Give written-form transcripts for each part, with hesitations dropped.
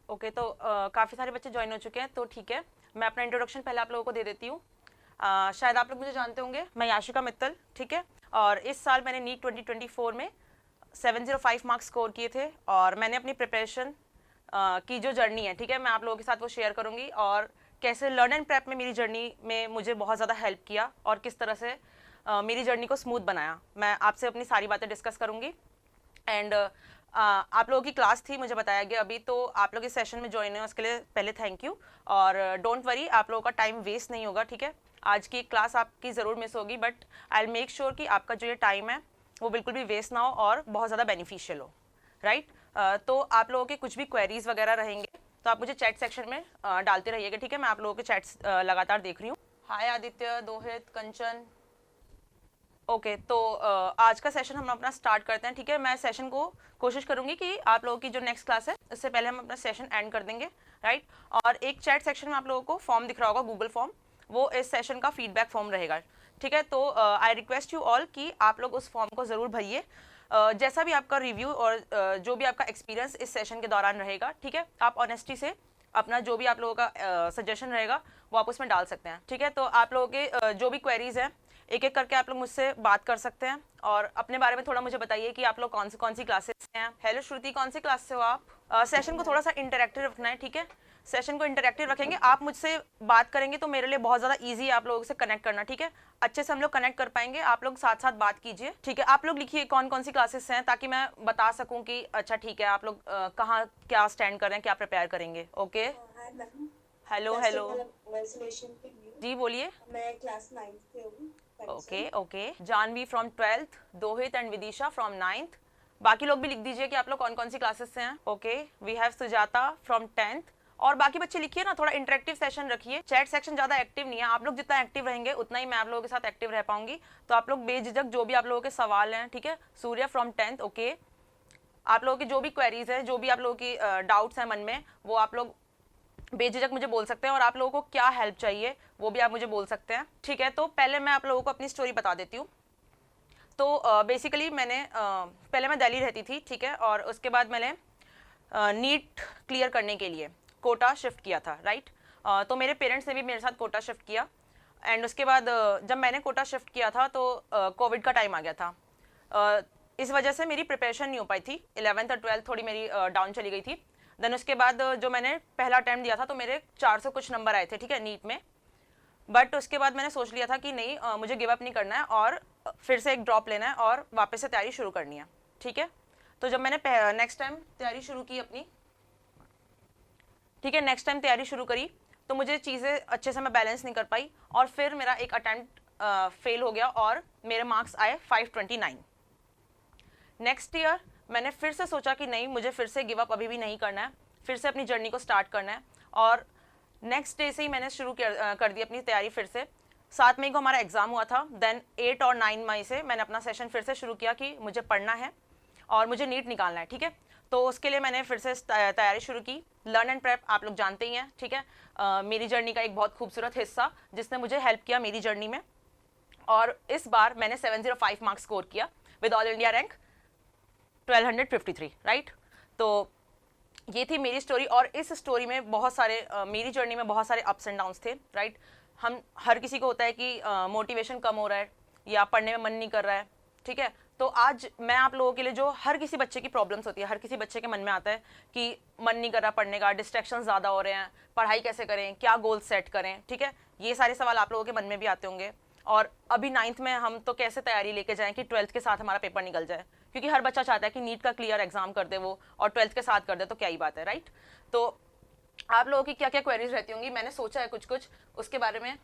Okay, तो काफ़ी सारे बच्चे ज्वाइन हो चुके हैं, तो ठीक है, मैं अपना इंट्रोडक्शन पहले आप लोगों को दे देती हूँ। शायद आप लोग मुझे जानते होंगे, मैं याशिका मित्तल, ठीक है। और इस साल मैंने नीट 2024 में 705 मार्क्स स्कोर किए थे, और मैंने अपनी प्रिपरेशन की जो जर्नी है, ठीक है, मैं आप लोगों के साथ वो शेयर करूँगी, और कैसे लर्न एंड प्रेप में मेरी जर्नी में मुझे बहुत ज़्यादा हेल्प किया, और किस तरह से मेरी जर्नी को स्मूथ बनाया। मैं आपसे अपनी सारी बातें डिस्कस करूँगी। एंड आप लोगों की क्लास थी, मुझे बताया गया अभी, तो आप लोग इस सेशन में ज्वाइन हुए उसके लिए पहले थैंक यू। और डोंट वरी, आप लोगों का टाइम वेस्ट नहीं होगा, ठीक है। आज की क्लास आपकी ज़रूर मिस होगी, but I will make sure कि आपका जो ये टाइम है वो बिल्कुल भी वेस्ट ना हो और बहुत ज़्यादा बेनिफिशियल हो, राइट। तो आप लोगों के कुछ भी क्वेरीज वगैरह रहेंगे तो आप मुझे चैट सेक्शन में डालते रहिएगा, ठीक है। मैं आप लोगों के चैट्स लगातार देख रही हूँ। हाय आदित्य, दोहित, कंचन। ओके, तो आज का सेशन हम अपना स्टार्ट करते हैं, ठीक है। मैं सेशन को कोशिश करूंगी कि आप लोगों की जो नेक्स्ट क्लास है उससे पहले हम अपना सेशन एंड कर देंगे, राइट। और एक चैट सेक्शन में आप लोगों को फॉर्म दिख रहा होगा, गूगल फॉर्म, वो इस सेशन का फीडबैक फॉर्म रहेगा, ठीक है। तो आई रिक्वेस्ट यू ऑल कि आप लोग उस फॉर्म को ज़रूर भरिए। जैसा भी आपका रिव्यू और जो भी आपका एक्सपीरियंस इस सेशन के दौरान रहेगा, ठीक है, आप ऑनेस्टी से अपना जो भी आप लोगों का सजेशन रहेगा वो आप उसमें डाल सकते हैं, ठीक है। तो आप लोगों के जो भी क्वेरीज हैं एक एक करके आप लोग मुझसे बात कर सकते हैं, और अपने बारे में थोड़ा मुझे बताइए कि आप लोग कौन सी क्लासेस से हैं। हेलो श्रुति, कौन सी क्लास से हो आप? सेशन को थोड़ा सा इंटरेक्टिव रखना है, ठीक है। सेशन को इंटरेक्टिव रखेंगे, आप मुझसे बात करेंगे तो मेरे लिए बहुत ज़्यादा ईजी है आप लोगों से कनेक्ट करना, ठीक है। अच्छे से हम लोग कनेक्ट कर पाएंगे, आप लोग साथ साथ बात कीजिए, ठीक है। आप लोग लिखिए कौन सी क्लासेस हैं, ताकि मैं बता सकूं कि अच्छा ठीक है आप लोग कहाँ क्या स्टैंड कर रहे हैं, क्या प्रिपेयर करेंगे। ओके, हेलो हेलो, जी बोलिए। मैं क्लास 9th से हूँ। Okay okay, Janvi from 12th, Dohit and Vidisha from 9th। बाकी लोग भी लिख दीजिए कि आप लोग कौन सी क्लासेस से हैं। Okay, we have Sujata from 10th। और बाकी बच्चे लिखिए ना, थोड़ा इंटरेक्टिव सेशन रखिए। चैट सेक्शन ज़्यादा एक्टिव नहीं है, आप लोग जितना एक्टिव रहेंगे उतना ही मैं आप लोगों के साथ एक्टिव रह पाऊंगी। तो आप लोग बेझिझक जो भी आप लोगों के सवाल हैं, ठीक है। सूर्य फ्रॉम 10th, ओके। आप लोगों की जो भी क्वेरीज है, जो भी आप लोगों की डाउट्स हैं मन में, वो आप लोग बेझिझक मुझे बोल सकते हैं, और आप लोगों को क्या हेल्प चाहिए वो भी आप मुझे बोल सकते हैं, ठीक है। तो पहले मैं आप लोगों को अपनी स्टोरी बता देती हूँ। तो बेसिकली मैंने पहले मैं दिल्ली रहती थी, ठीक है, और उसके बाद मैंने नीट क्लियर करने के लिए कोटा शिफ्ट किया था, राइट। तो मेरे पेरेंट्स ने भी मेरे साथ कोटा शिफ्ट किया। एंड उसके बाद जब मैंने कोटा शिफ्ट किया था तो कोविड का टाइम आ गया था। इस वजह से मेरी प्रिपरेशन नहीं हो पाई थी, 11th और 12th थोड़ी मेरी डाउन चली गई थी। देन उसके बाद जो मैंने पहला अटैम्प्ट दिया था तो मेरे 400 कुछ नंबर आए थे, ठीक है, नीट में। बट उसके बाद मैंने सोच लिया था कि नहीं, मुझे गिव अप नहीं करना है, और फिर से एक ड्रॉप लेना है और वापस से तैयारी शुरू करनी है, ठीक है। तो जब मैंने नेक्स्ट टाइम तैयारी शुरू की अपनी, ठीक है, नेक्स्ट टाइम तैयारी शुरू करी, तो मुझे चीज़ें अच्छे से मैं बैलेंस नहीं कर पाई, और फिर मेरा एक अटैम्प्ट फेल हो गया और मेरे मार्क्स आए 529। नेक्स्ट ईयर मैंने फिर से सोचा कि नहीं, मुझे फिर से गिव अप अभी भी नहीं करना है, फिर से अपनी जर्नी को स्टार्ट करना है। और नेक्स्ट डे से ही मैंने शुरू कर दी अपनी तैयारी फिर से। 7 मई को हमारा एग्ज़ाम हुआ था। देन 8 और 9 मई से मैंने अपना सेशन फिर से शुरू किया कि मुझे पढ़ना है और मुझे नीट निकालना है, ठीक है। तो उसके लिए मैंने फिर से तैयारी शुरू की। लर्न एंड प्रेप आप लोग जानते ही हैं, ठीक है, मेरी जर्नी का एक बहुत खूबसूरत हिस्सा जिसने मुझे हेल्प किया मेरी जर्नी में। और इस बार मैंने 705 मार्क्स स्कोर किया with all India rank 1253, right. तो ये थी मेरी स्टोरी, और इस स्टोरी में बहुत सारे मेरी जर्नी में बहुत सारे अप्स एंड डाउन्स थे, राइट। हम हर किसी को होता है कि मोटिवेशन कम हो रहा है या पढ़ने में मन नहीं कर रहा है, ठीक है। तो आज मैं आप लोगों के लिए, जो हर किसी बच्चे की प्रॉब्लम्स होती है, हर किसी बच्चे के मन में आता है कि मन नहीं कर रहा पढ़ने का, डिस्ट्रैक्शन ज़्यादा हो रहे हैं, पढ़ाई कैसे करें, क्या गोल सेट करें, ठीक है। ये सारे सवाल आप लोगों के मन में भी आते होंगे। और अभी 9th में हम तो कैसे तैयारी लेके जाएं कि 12th के साथ हमारा पेपर निकल जाए, क्योंकि हर बच्चा चाहता है कि नीट का क्लियर एग्जाम कर दे वो, और 12th के साथ कर दे तो क्या ही बात है, राइट। तो आप लोगों की क्या क्या क्वेरीज रहती होंगी, मैंने सोचा है कुछ कुछ उसके बारे में।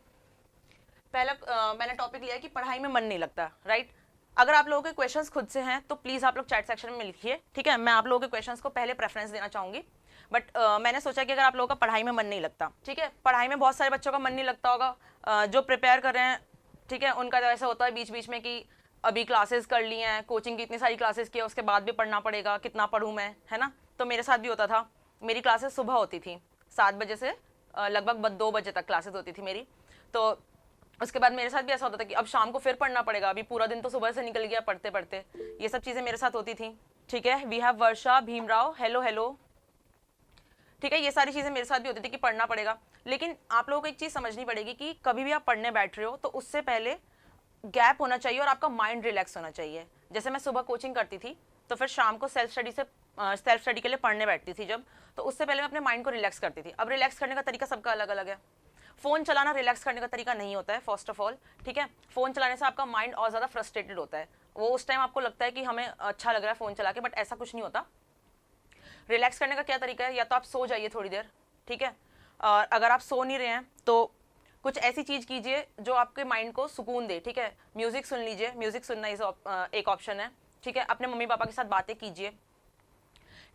पहला मैंने टॉपिक लिया है कि पढ़ाई में मन नहीं लगता, राइट। अगर आप लोगों के क्वेश्चंस खुद से हैं तो प्लीज़ आप लोग चैट सेक्शन में लिखिए, ठीक है। मैं आप लोगों के क्वेश्चंस को पहले प्रेफरेंस देना चाहूँगी। बट मैंने सोचा कि अगर आप लोगों का पढ़ाई में मन नहीं लगता, ठीक है, पढ़ाई में बहुत सारे बच्चों का मन नहीं लगता होगा जो प्रिपेयर कर रहे हैं, ठीक है। उनका तो ऐसा होता है बीच बीच में कि अभी क्लासेस कर ली हैं, कोचिंग की इतनी सारी क्लासेस की है, उसके बाद भी पढ़ना पड़ेगा, कितना पढ़ूँ मैं, है ना। तो मेरे साथ भी होता था। मेरी क्लासेस सुबह होती थी 7 बजे से लगभग 2 बजे तक क्लासेस होती थी मेरी। तो उसके बाद मेरे साथ भी ऐसा होता था कि अब शाम को फिर पढ़ना पड़ेगा, अभी पूरा दिन तो सुबह से निकल गया पढ़ते पढ़ते। ये सब चीज़ें मेरे साथ होती थी, ठीक है। We have Varsha Bhimrao, hello hello, ठीक है, ये सारी चीज़ें मेरे साथ भी होती थी कि पढ़ना पड़ेगा, लेकिन आप लोगों को एक चीज़ समझनी पड़ेगी कि कभी भी आप पढ़ने बैठ रहे हो तो उससे पहले गैप होना चाहिए और आपका माइंड रिलैक्स होना चाहिए। जैसे मैं सुबह कोचिंग करती थी तो फिर शाम को सेल्फ स्टडी के लिए पढ़ने बैठती थी जब, तो उससे पहले मैं अपने माइंड को रिलैक्स करती थी। अब रिलैक्स करने का तरीका सबका अलग अलग है। फ़ोन चलाना रिलैक्स करने का तरीका नहीं होता है फर्स्ट ऑफ ऑल, ठीक है। फ़ोन चलाने से आपका माइंड और ज़्यादा फ्रस्ट्रेटेड होता है। वो उस टाइम आपको लगता है कि हमें अच्छा लग रहा है फ़ोन चला के, बट ऐसा कुछ नहीं होता। रिलैक्स करने का क्या तरीका है, या तो आप सो जाइए थोड़ी देर, ठीक है, और अगर आप सो नहीं रहे हैं तो कुछ ऐसी चीज़ कीजिए जो आपके माइंड को सुकून दे, ठीक है। म्यूज़िक सुन लीजिए, म्यूज़िक सुनना एक ऑप्शन है, ठीक है। अपने मम्मी पापा के साथ बातें कीजिए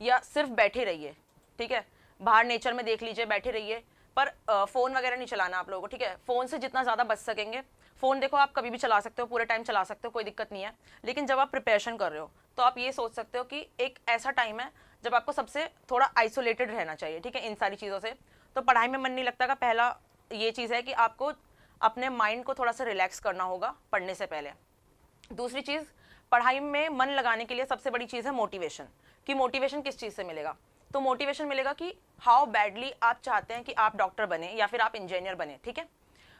या सिर्फ बैठे रहिए, ठीक है। बाहर नेचर में देख लीजिए, बैठे रहिए, पर फ़ोन वगैरह नहीं चलाना आप लोगों को, ठीक है। फ़ोन से जितना ज़्यादा बच सकेंगे, फ़ोन देखो आप कभी भी चला सकते हो, पूरे टाइम चला सकते हो, कोई दिक्कत नहीं है, लेकिन जब आप प्रिपरेशन कर रहे हो तो आप ये सोच सकते हो कि एक ऐसा टाइम है जब आपको सबसे थोड़ा आइसोलेटेड रहना चाहिए, ठीक है, इन सारी चीज़ों से। तो पढ़ाई में मन नहीं लगता का पहला ये चीज़ है कि आपको अपने माइंड को थोड़ा सा रिलैक्स करना होगा पढ़ने से पहले। दूसरी चीज़, पढ़ाई में मन लगाने के लिए सबसे बड़ी चीज़ है मोटिवेशन, कि मोटिवेशन किस चीज़ से मिलेगा। तो मोटिवेशन मिलेगा कि हाउ बैडली आप चाहते हैं कि आप डॉक्टर बने या फिर आप इंजीनियर बने, ठीक है।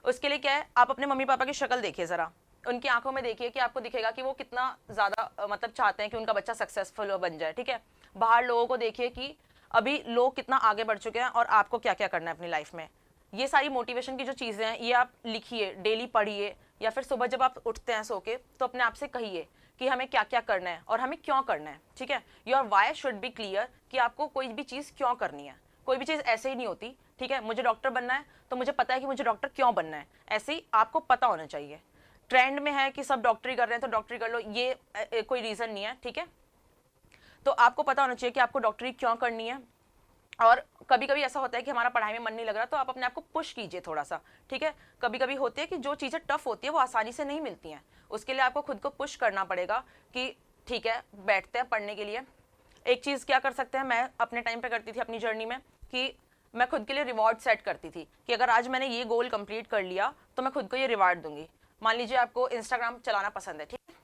उसके लिए क्या है, आप अपने मम्मी पापा की शक्ल देखिए ज़रा, उनकी आंखों में देखिए कि आपको दिखेगा कि वो कितना ज़्यादा मतलब चाहते हैं कि उनका बच्चा सक्सेसफुल बन जाए, ठीक है। बाहर लोगों को देखिए कि अभी लोग कितना आगे बढ़ चुके हैं और आपको क्या क्या करना है अपनी लाइफ में। ये सारी मोटिवेशन की जो चीज़ें हैं ये आप लिखिए, डेली पढ़िए, या फिर सुबह जब आप उठते हैं सो के तो अपने आप से कहिए कि हमें क्या क्या करना है और हमें क्यों करना है, ठीक है। Your why should be clear, कि आपको कोई भी चीज़ क्यों करनी है। कोई भी चीज़ ऐसे ही नहीं होती, ठीक है। मुझे डॉक्टर बनना है तो मुझे पता है कि मुझे डॉक्टर क्यों बनना है, ऐसे ही आपको पता होना चाहिए। ट्रेंड में है कि सब डॉक्टरी कर रहे हैं तो डॉक्टरी कर लो, ये कोई रीज़न नहीं है, ठीक है। तो आपको पता होना चाहिए कि आपको डॉक्टरी क्यों करनी है। और कभी कभी ऐसा होता है कि हमारा पढ़ाई में मन नहीं लग रहा, तो आप अपने आप को पुश कीजिए थोड़ा सा, ठीक है। कभी कभी होती है कि जो चीज़ें टफ होती है वो आसानी से नहीं मिलती हैं, उसके लिए आपको खुद को पुश करना पड़ेगा कि ठीक है बैठते हैं पढ़ने के लिए। एक चीज़ क्या कर सकते हैं, मैं अपने टाइम पे करती थी अपनी जर्नी में, कि मैं खुद के लिए रिवॉर्ड सेट करती थी कि अगर आज मैंने ये गोल कंप्लीट कर लिया तो मैं खुद को ये रिवार्ड दूंगी। मान लीजिए आपको इंस्टाग्राम चलाना पसंद है, ठीक है,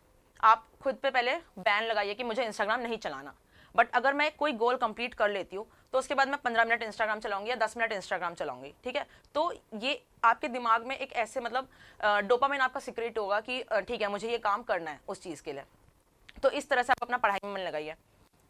आप खुद पे पहले बैन लगाइए कि मुझे इंस्टाग्राम नहीं चलाना। बट अगर मैं कोई गोल कंप्लीट कर लेती हूँ तो उसके बाद मैं 15 मिनट इंस्टाग्राम चलाऊंगी या 10 मिनट इंस्टाग्राम चलाऊंगी, ठीक है। तो ये आपके दिमाग में एक ऐसे मतलब डोपामिन आपका सीक्रेट होगा कि ठीक है मुझे ये काम करना है उस चीज़ के लिए। तो इस तरह से आप अपना पढ़ाई में मन लगाइए,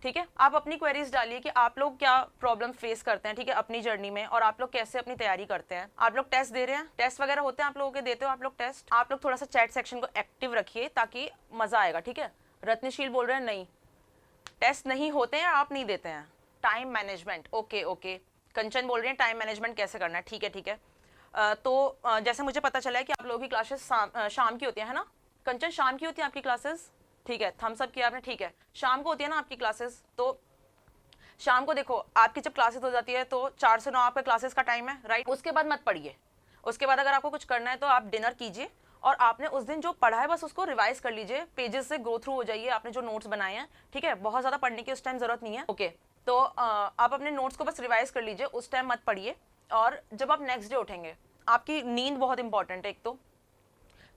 ठीक है। आप अपनी क्वेरीज डालिए कि आप लोग क्या प्रॉब्लम फेस करते हैं, ठीक है, अपनी जर्नी में, और आप लोग कैसे अपनी तैयारी करते हैं। आप लोग टेस्ट दे रहे हैं, टेस्ट वगैरह होते हैं आप लोगों के, देते हो आप लोग टेस्ट। आप लोग थोड़ा सा चैट सेक्शन को एक्टिव रखिए ताकि मज़ा आएगा, ठीक है। रत्नशील बोल रहे हैं नहीं टेस्ट नहीं होते हैं, आप नहीं देते हैं। Time management, okay okay. Kanchan बोल रहे हैं टाइम मैनेजमेंट कैसे करना है, ठीक है ठीक है। जैसे मुझे पता चला है कि आप लोगों की क्लासेस शाम की होती है ना। कंचन शाम की होती है आपकी क्लासेस, ठीक है, थम्स अप किया आपने, ठीक है। शाम को होती है ना आपकी क्लासेस, तो शाम को देखो आपकी जब क्लासेस हो जाती है तो 4 से 9 आपका क्लासेस का टाइम है, राइट। उसके बाद मत पढ़िए, उसके बाद अगर आपको कुछ करना है तो आप डिनर कीजिए और आपने उस दिन जो पढ़ा है बस उसको रिवाइज कर लीजिए, पेजेस से गो थ्रू हो जाइए आपने जो नोट्स बनाए हैं, ठीक है। बहुत ज़्यादा पढ़ने की उस टाइम ज़रूरत नहीं है, ओके। तो आप अपने नोट्स को बस रिवाइज कर लीजिए, उस टाइम मत पढ़िए। और जब आप नेक्स्ट डे उठेंगे, आपकी नींद बहुत इंपॉर्टेंट है, एक तो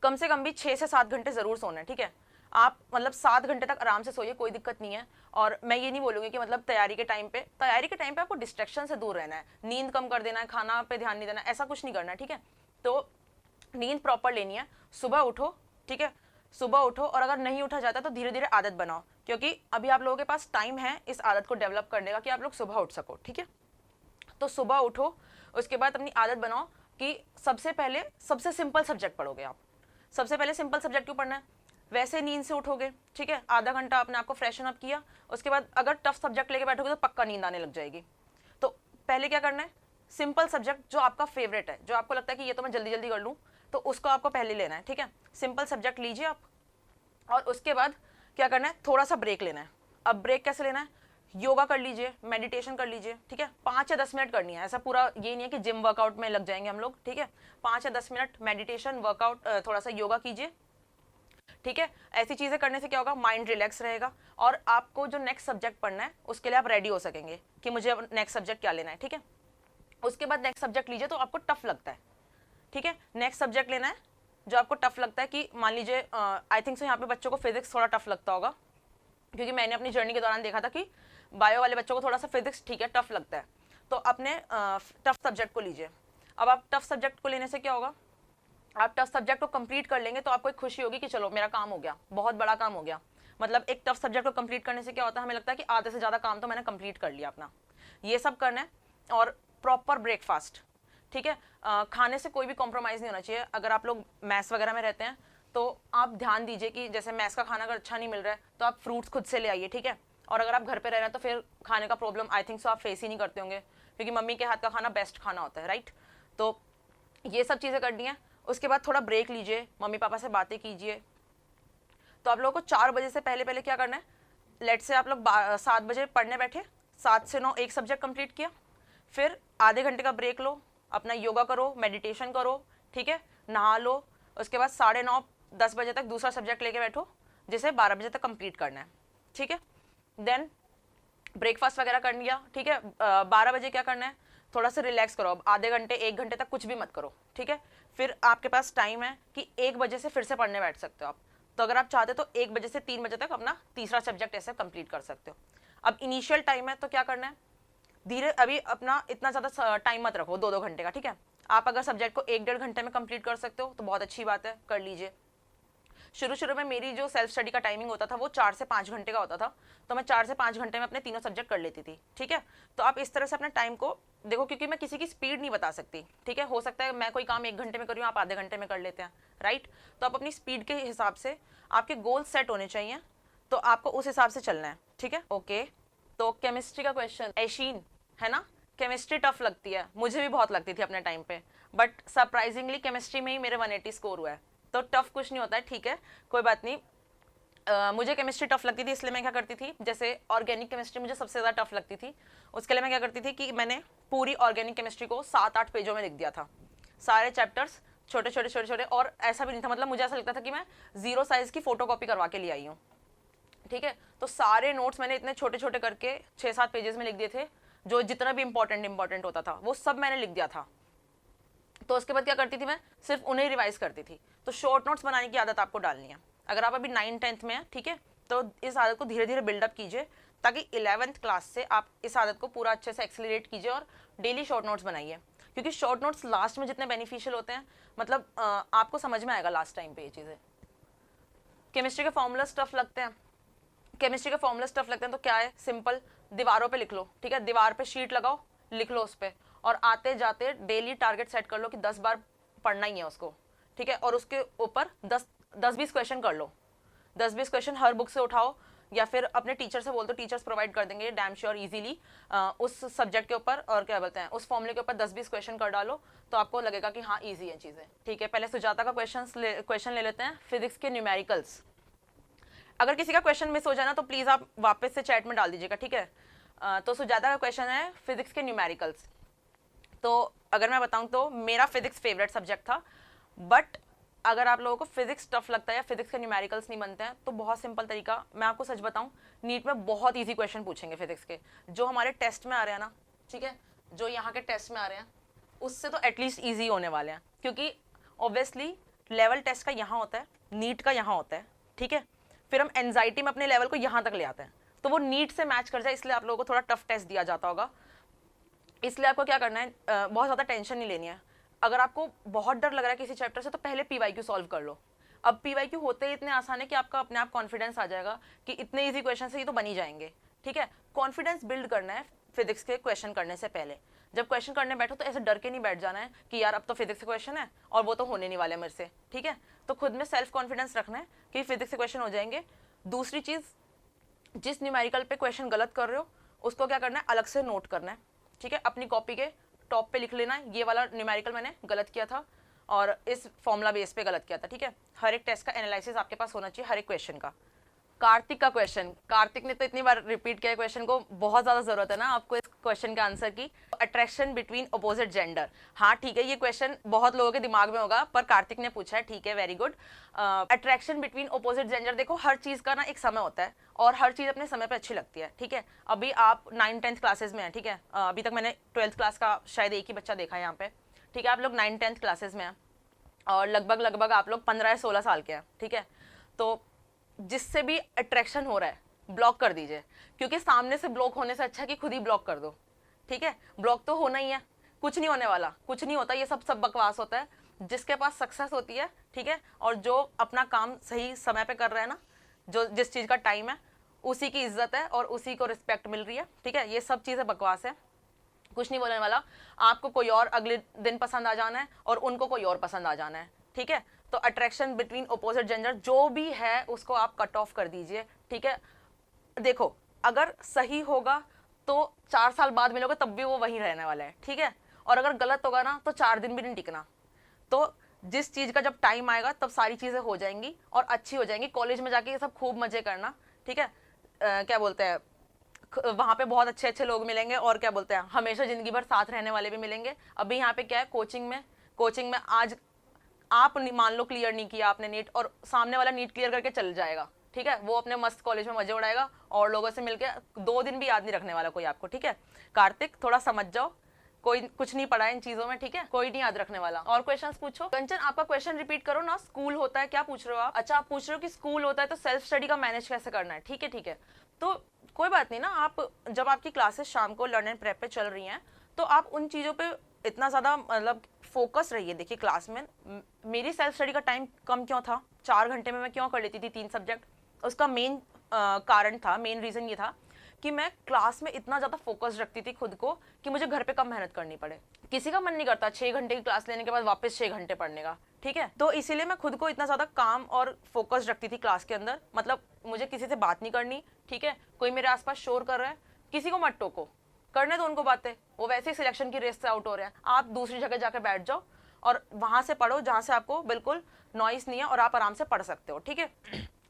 कम से कम भी 6 से 7 घंटे ज़रूर सोना है, ठीक है। आप मतलब 7 घंटे तक आराम से सोइए, कोई दिक्कत नहीं है। और मैं ये नहीं बोलूँगी कि मतलब तैयारी के टाइम पे आपको डिस्ट्रैक्शन से दूर रहना है, नींद कम कर देना है, खाना पे ध्यान नहीं देना, ऐसा कुछ नहीं करना है, ठीक है। तो नींद प्रॉपर लेनी है, सुबह उठो, ठीक है, सुबह उठो। और अगर नहीं उठा जाता तो धीरे धीरे आदत बनाओ, क्योंकि अभी आप लोगों के पास टाइम है इस आदत को डेवलप करने का कि आप लोग सुबह उठ सको, ठीक है। तो सुबह उठो, उसके बाद अपनी आदत बनाओ कि सबसे पहले सबसे सिंपल सब्जेक्ट पढ़ोगे आप। सबसे पहले सिंपल सब्जेक्ट क्यों पढ़ना है, वैसे नींद से उठोगे, ठीक है, आधा घंटा अपने आप को फ्रेशन अप किया, उसके बाद अगर टफ सब्जेक्ट लेके बैठोगे तो पक्का नींद आने लग जाएगी। तो पहले क्या करना है, सिंपल सब्जेक्ट जो आपका फेवरेट है, जो आपको लगता है कि ये तो मैं जल्दी जल्दी कर लूँ, तो उसको आपको पहले लेना है, ठीक है। सिंपल सब्जेक्ट लीजिए आप, और उसके बाद क्या करना है, थोड़ा सा ब्रेक लेना है। अब ब्रेक कैसे लेना है, योगा कर लीजिए, मेडिटेशन कर लीजिए, ठीक है। 5 या 10 मिनट करनी है, ऐसा पूरा ये नहीं है कि जिम वर्कआउट में लग जाएंगे हम लोग, ठीक है। 5 या 10 मिनट मेडिटेशन वर्कआउट, थोड़ा सा योगा कीजिए, ठीक है। ऐसी चीज़ें करने से क्या होगा, माइंड रिलैक्स रहेगा और आपको जो नेक्स्ट सब्जेक्ट पढ़ना है उसके लिए आप रेडी हो सकेंगे कि मुझे नेक्स्ट सब्जेक्ट क्या लेना है, ठीक है। उसके बाद नेक्स्ट सब्जेक्ट लीजिए तो आपको टफ लगता है, ठीक है। नेक्स्ट सब्जेक्ट लेना है जो आपको टफ लगता है, कि मान लीजिए आई थिंक सो यहाँ पे बच्चों को फिजिक्स थोड़ा टफ लगता होगा, क्योंकि मैंने अपनी जर्नी के दौरान देखा था कि बायो वाले बच्चों को थोड़ा सा फिजिक्स ठीक है टफ लगता है। तो तो अपने टफ सब्जेक्ट को लीजिए। अब आप टफ सब्जेक्ट को लेने से क्या होगा, आप टफ सब्जेक्ट को कंप्लीट कर लेंगे तो आपको एक खुशी होगी कि चलो मेरा काम हो गया, बहुत बड़ा काम हो गया। मतलब एक टफ सब्जेक्ट को कंप्लीट करने से क्या होता है, हमें लगता है कि आधे से ज़्यादा काम तो मैंने कंप्लीट कर लिया अपना। ये सब करना है। और प्रॉपर ब्रेकफास्ट, ठीक है। खाने से कोई भी कॉम्प्रोमाइज़ नहीं होना चाहिए। अगर आप लोग मैस वगैरह में रहते हैं तो आप ध्यान दीजिए कि जैसे मैस का खाना अगर अच्छा नहीं मिल रहा है तो आप फ्रूट्स खुद से ले आइए, ठीक है। और अगर आप घर पे रह रहे हैं तो फिर खाने का प्रॉब्लम आई थिंक सो आप फेस ही नहीं करते होंगे, क्योंकि मम्मी के हाथ का खाना बेस्ट खाना होता है, राइट। तो ये सब चीज़ें करनी है। उसके बाद थोड़ा ब्रेक लीजिए, मम्मी पापा से बातें कीजिए। तो आप लोगों को 4 बजे से पहले पहले क्या करना है, लेट से आप लोग 7 बजे पढ़ने बैठे, 7 से 9 एक सब्जेक्ट कंप्लीट किया, फिर आधे घंटे का ब्रेक लो, अपना योगा करो, मेडिटेशन करो, ठीक है, नहा लो। उसके बाद 9:30 10 बजे तक दूसरा सब्जेक्ट लेके बैठो, जिसे 12 बजे तक कंप्लीट करना है, ठीक है। देन ब्रेकफास्ट वगैरह कर लिया, ठीक है। 12 बजे क्या करना है, थोड़ा सा रिलैक्स करो। अब आधे घंटे 1 घंटे तक कुछ भी मत करो, ठीक है। फिर आपके पास टाइम है कि 1 बजे से फिर से पढ़ने बैठ सकते हो आप। तो अगर आप चाहते तो 1 बजे से 3 बजे तक अपना तीसरा सब्जेक्ट ऐसे कंप्लीट कर सकते हो। अब इनिशियल टाइम है तो क्या करना है, धीरे, अभी अपना इतना ज़्यादा टाइम मत रखो 2-2 घंटे का, ठीक है। आप अगर सब्जेक्ट को 1-1.5 घंटे में कंप्लीट कर सकते हो तो बहुत अच्छी बात है, कर लीजिए। शुरू में मेरी जो सेल्फ स्टडी का टाइमिंग होता था वो 4 से 5 घंटे का होता था, तो मैं 4 से 5 घंटे में अपने तीनों सब्जेक्ट कर लेती थी, ठीक है। तो आप इस तरह से अपने टाइम को देखो, क्योंकि मैं किसी की स्पीड नहीं बता सकती, ठीक है। हो सकता है मैं कोई काम 1 घंटे में कर रही हूँ, आप आधे घंटे में कर लेते हैं, राइट। तो आप अपनी स्पीड के हिसाब से, आपके गोल सेट होने चाहिए, तो आपको उस हिसाब से चलना है, ठीक है। ओके, तो केमिस्ट्री का क्वेश्चन, ऐशीन है ना। केमिस्ट्री टफ लगती है, मुझे भी बहुत लगती थी अपने टाइम पे, बट सरप्राइजिंगली केमिस्ट्री में ही मेरे 180 स्कोर हुआ है। तो टफ कुछ नहीं होता है, ठीक है, कोई बात नहीं। मुझे केमिस्ट्री टफ लगती थी, इसलिए मैं क्या करती थी, जैसे ऑर्गेनिक केमिस्ट्री मुझे सबसे ज़्यादा टफ लगती थी, उसके लिए मैं क्या करती थी कि मैंने पूरी ऑर्गेनिक केमिस्ट्री को 7-8 पेजों में लिख दिया था, सारे चैप्टर्स छोटे छोटे। और ऐसा भी नहीं था, मतलब मुझे ऐसा लगता था कि मैं 0 साइज़ की फ़ोटो कॉपी करवा के ले आई हूँ, ठीक है। तो सारे नोट्स मैंने इतने छोटे छोटे करके 6-7 पेजेस में लिख दिए थे, जो जितना भी इंपॉर्टेंट होता था वो सब मैंने लिख दिया था। तो उसके बाद क्या करती थी, मैं सिर्फ उन्हें रिवाइज करती थी। तो शॉर्ट नोट्स बनाने की आदत आपको डालनी है। अगर आप अभी 9th-10th में हैं, ठीक है, तो इस आदत को धीरे धीरे बिल्डअप कीजिए, ताकि 11th क्लास से आप इस आदत को पूरा अच्छे से एक्सेलरेट कीजिए और डेली शॉर्ट नोट्स बनाइए, क्योंकि शॉर्ट नोट्स लास्ट में जितने बेनिफिशियल होते हैं, मतलब आपको समझ में आएगा लास्ट टाइम पे ये चीज़ें। केमिस्ट्री के फॉर्मूलाज टफ लगते हैं, तो क्या है, सिंपल, दीवारों पे लिख लो, ठीक है। दीवार पे शीट लगाओ, लिख लो उस पर, और आते जाते डेली टारगेट सेट कर लो कि 10 बार पढ़ना ही है उसको, ठीक है। और उसके ऊपर 10-20 क्वेश्चन कर लो, 10-20 क्वेश्चन हर बुक से उठाओ, या फिर अपने टीचर से बोल दो, टीचर्स प्रोवाइड कर देंगे डैम श्योर इजीली उस सब्जेक्ट के ऊपर, और क्या बोलते हैं, उस फॉर्मूले के ऊपर 10-20 क्वेश्चन कर डालो, तो आपको लगेगा कि हाँ ईजी है चीज़ें, ठीक है। पहले सुजाता का क्वेश्चन ले लेते हैं, फिजिक्स के न्यूमेरिकल्स। अगर किसी का क्वेश्चन मिस हो जाए ना तो प्लीज़ आप वापस से चैट में डाल दीजिएगा, ठीक है। तो सुजाता का क्वेश्चन है फिजिक्स के न्यूमेरिकल्स। तो अगर मैं बताऊं तो मेरा फिजिक्स फेवरेट सब्जेक्ट था, बट अगर आप लोगों को फिजिक्स टफ लगता है या फिजिक्स के न्यूमेरिकल्स नहीं बनते हैं, तो बहुत सिंपल तरीका मैं आपको सच बताऊं, नीट में बहुत इजी क्वेश्चन पूछेंगे फिजिक्स के, जो हमारे टेस्ट में आ रहे हैं ना, ठीक है, जो यहाँ के टेस्ट में आ रहे हैं उससे तो एटलीस्ट ईजी होने वाले हैं, क्योंकि ऑब्वियसली लेवल टेस्ट का यहाँ होता है, नीट का यहाँ होता है, ठीक है। फिर हम एंजाइटी में अपने लेवल को यहाँ तक ले आते हैं, तो वो नीट से मैच कर जाए, इसलिए आप लोगों को थोड़ा टफ टेस्ट दिया जाता होगा। इसलिए आपको क्या करना है, बहुत ज़्यादा टेंशन नहीं लेनी है। अगर आपको बहुत डर लग रहा है किसी चैप्टर से, तो पहले PYQ सॉल्व कर लो। अब PYQ होते ही इतने आसान है कि आपका अपने आप कॉन्फिडेंस आ जाएगा कि इतने इजी क्वेश्चन से ये तो बन ही जाएंगे, ठीक है। कॉन्फिडेंस बिल्ड करना है फिजिक्स के क्वेश्चन करने से पहले। जब क्वेश्चन करने बैठो तो ऐसे डर के नहीं बैठ जाना है कि यार अब तो फिजिक्स के क्वेश्चन है और वो तो होने नहीं वाले मेरे से, ठीक है। तो खुद में सेल्फ कॉन्फिडेंस रखना है कि फिजिक्स के क्वेश्चन हो जाएंगे। दूसरी चीज़, जिस न्यूमेरिकल पे क्वेश्चन गलत कर रहे हो उसको क्या करना है, अलग से नोट करना है, ठीक है। अपनी कॉपी के टॉप पे लिख लेना है, ये वाला न्यूमेरिकल मैंने गलत किया था और इस फॉर्मूला बेस पे गलत किया था, ठीक है। हर एक टेस्ट का एनालिसिस आपके पास होना चाहिए, हर एक क्वेश्चन का। कार्तिक का क्वेश्चन, कार्तिक ने तो इतनी बार रिपीट किया क्वेश्चन को, बहुत ज़्यादा ज़रूरत है ना आपको इस क्वेश्चन के आंसर की। अट्रैक्शन बिटवीन अपोजिट जेंडर, हाँ ठीक है, ये क्वेश्चन बहुत लोगों के दिमाग में होगा, पर कार्तिक ने पूछा है, ठीक है, very good. Attraction between opposite gender, देखो हर चीज़ का ना एक समय होता है और हर चीज़ अपने समय पर अच्छी लगती है, ठीक है। अभी आप 9th-10th क्लासेज में हैं, ठीक है, अभी तक मैंने 12th क्लास का शायद एक ही बच्चा देखा है यहाँ पे, ठीक है। आप लोग 9th-10th क्लासेज में हैं और लगभग आप लोग 15 या 16 साल के हैं, ठीक है। तो जिससे भी अट्रैक्शन हो रहा है ब्लॉक कर दीजिए, क्योंकि सामने से ब्लॉक होने से अच्छा है कि खुद ही ब्लॉक कर दो, ठीक है, ब्लॉक तो होना ही है, कुछ नहीं होने वाला, कुछ नहीं होता, ये सब बकवास होता है। जिसके पास सक्सेस होती है, ठीक है, और जो अपना काम सही समय पे कर रहा है ना, जो जिस चीज़ का टाइम है, उसी की इज्जत है और उसी को रिस्पेक्ट मिल रही है, ठीक है। ये सब चीज़ें बकवास है, कुछ नहीं बोलने वाला। आपको कोई और अगले दिन पसंद आ जाना है और उनको कोई और पसंद आ जाना है, ठीक है। तो अट्रैक्शन बिटवीन अपोजिट जेंडर जो भी है उसको आप कट ऑफ कर दीजिए, ठीक है। देखो, अगर सही होगा तो 4 साल बाद मिलोगे तब भी वो वहीं रहने वाला है, ठीक है। और अगर गलत होगा ना तो 4 दिन भी नहीं टिकना। तो जिस चीज़ का जब टाइम आएगा तब सारी चीज़ें हो जाएंगी और अच्छी हो जाएंगी। कॉलेज में जाके ये सब खूब मजे करना, ठीक है। क्या बोलते हैं, वहाँ पे बहुत अच्छे अच्छे लोग मिलेंगे और क्या बोलते हैं, हमेशा ज़िंदगी भर साथ रहने वाले भी मिलेंगे। अभी यहाँ पे क्या है, कोचिंग में आज आप मान लो क्लियर नहीं किया आपने नीट, और सामने वाला नीट क्लियर करके चल जाएगा, ठीक है। वो अपने मस्त कॉलेज में मजे उड़ाएगा और लोगों से मिलके 2 दिन भी याद नहीं रखने वाला कोई आपको, ठीक है। कार्तिक, थोड़ा समझ जाओ, कोई कुछ नहीं पढ़ा है इन चीजों में, ठीक है, कोई नहीं याद रखने वाला। और क्वेश्चंस पूछो। कंचन, आपका क्वेश्चन रिपीट करो ना। स्कूल होता है, क्या पूछ रहे हो आप? अच्छा, आप पूछ रहे हो कि स्कूल होता है तो सेल्फ स्टडी का मैनेज कैसे करना है, ठीक है, ठीक है। तो कोई बात नहीं ना, आप जब आपकी क्लासेस शाम को लर्न एंड प्रेप पे चल रही हैं तो आप उन चीज़ों पे इतना ज़्यादा मतलब फोकस रहिए। देखिए, क्लास में मेरी सेल्फ स्टडी का टाइम कम क्यों था, 4 घंटे में मैं क्यों कर लेती थी 3 सब्जेक्ट? उसका मेन कारण था, मेन रीज़न ये था कि मैं क्लास में इतना ज़्यादा फोकस रखती थी खुद को कि मुझे घर पे कम मेहनत करनी पड़े। किसी का मन नहीं करता 6 घंटे की क्लास लेने के बाद वापस 6 घंटे पढ़ने का, ठीक है। तो इसीलिए मैं खुद को इतना ज़्यादा काम और फोकस रखती थी क्लास के अंदर। मतलब मुझे किसी से बात नहीं करनी, ठीक है। कोई मेरे आसपास शोर कर रहा है, किसी को मत टोको, करने दो उनको बातें, वो वैसे ही सिलेक्शन की रेस से आउट हो रहे हैं। आप दूसरी जगह जाकर बैठ जाओ और वहाँ से पढ़ो जहाँ से आपको बिल्कुल नॉइस नहीं है और आप आराम से पढ़ सकते हो, ठीक है।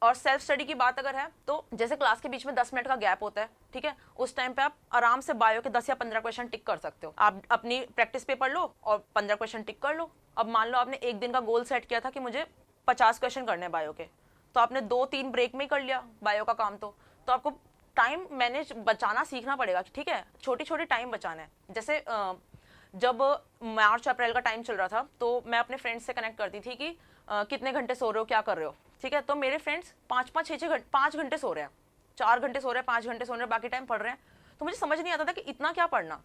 और सेल्फ स्टडी की बात अगर है तो जैसे क्लास के बीच में 10 मिनट का गैप होता है, ठीक है, उस टाइम पे आप आराम से बायो के 10 या 15 क्वेश्चन टिक कर सकते हो। आप अपनी प्रैक्टिस पे पढ़ लो और 15 क्वेश्चन टिक कर लो। अब मान लो आपने एक दिन का गोल सेट किया था कि मुझे 50 क्वेश्चन करने हैं बायो के, तो आपने 2-3 ब्रेक में ही कर लिया बायो का काम। तो आपको टाइम मैनेज बचाना सीखना पड़ेगा, ठीक है, छोटी छोटी टाइम बचाना है। जैसे जब मार्च अप्रैल का टाइम चल रहा था तो मैं अपने फ्रेंड्स से कनेक्ट करती थी कि कितने घंटे सो रहे हो, क्या कर रहे हो, ठीक है। तो मेरे फ्रेंड्स 5 घंटे सो रहे हैं, 4 घंटे सो रहे हैं, 5 घंटे सो रहे हैं, बाकी टाइम पढ़ रहे हैं। तो मुझे समझ नहीं आता था कि इतना क्या पढ़ना।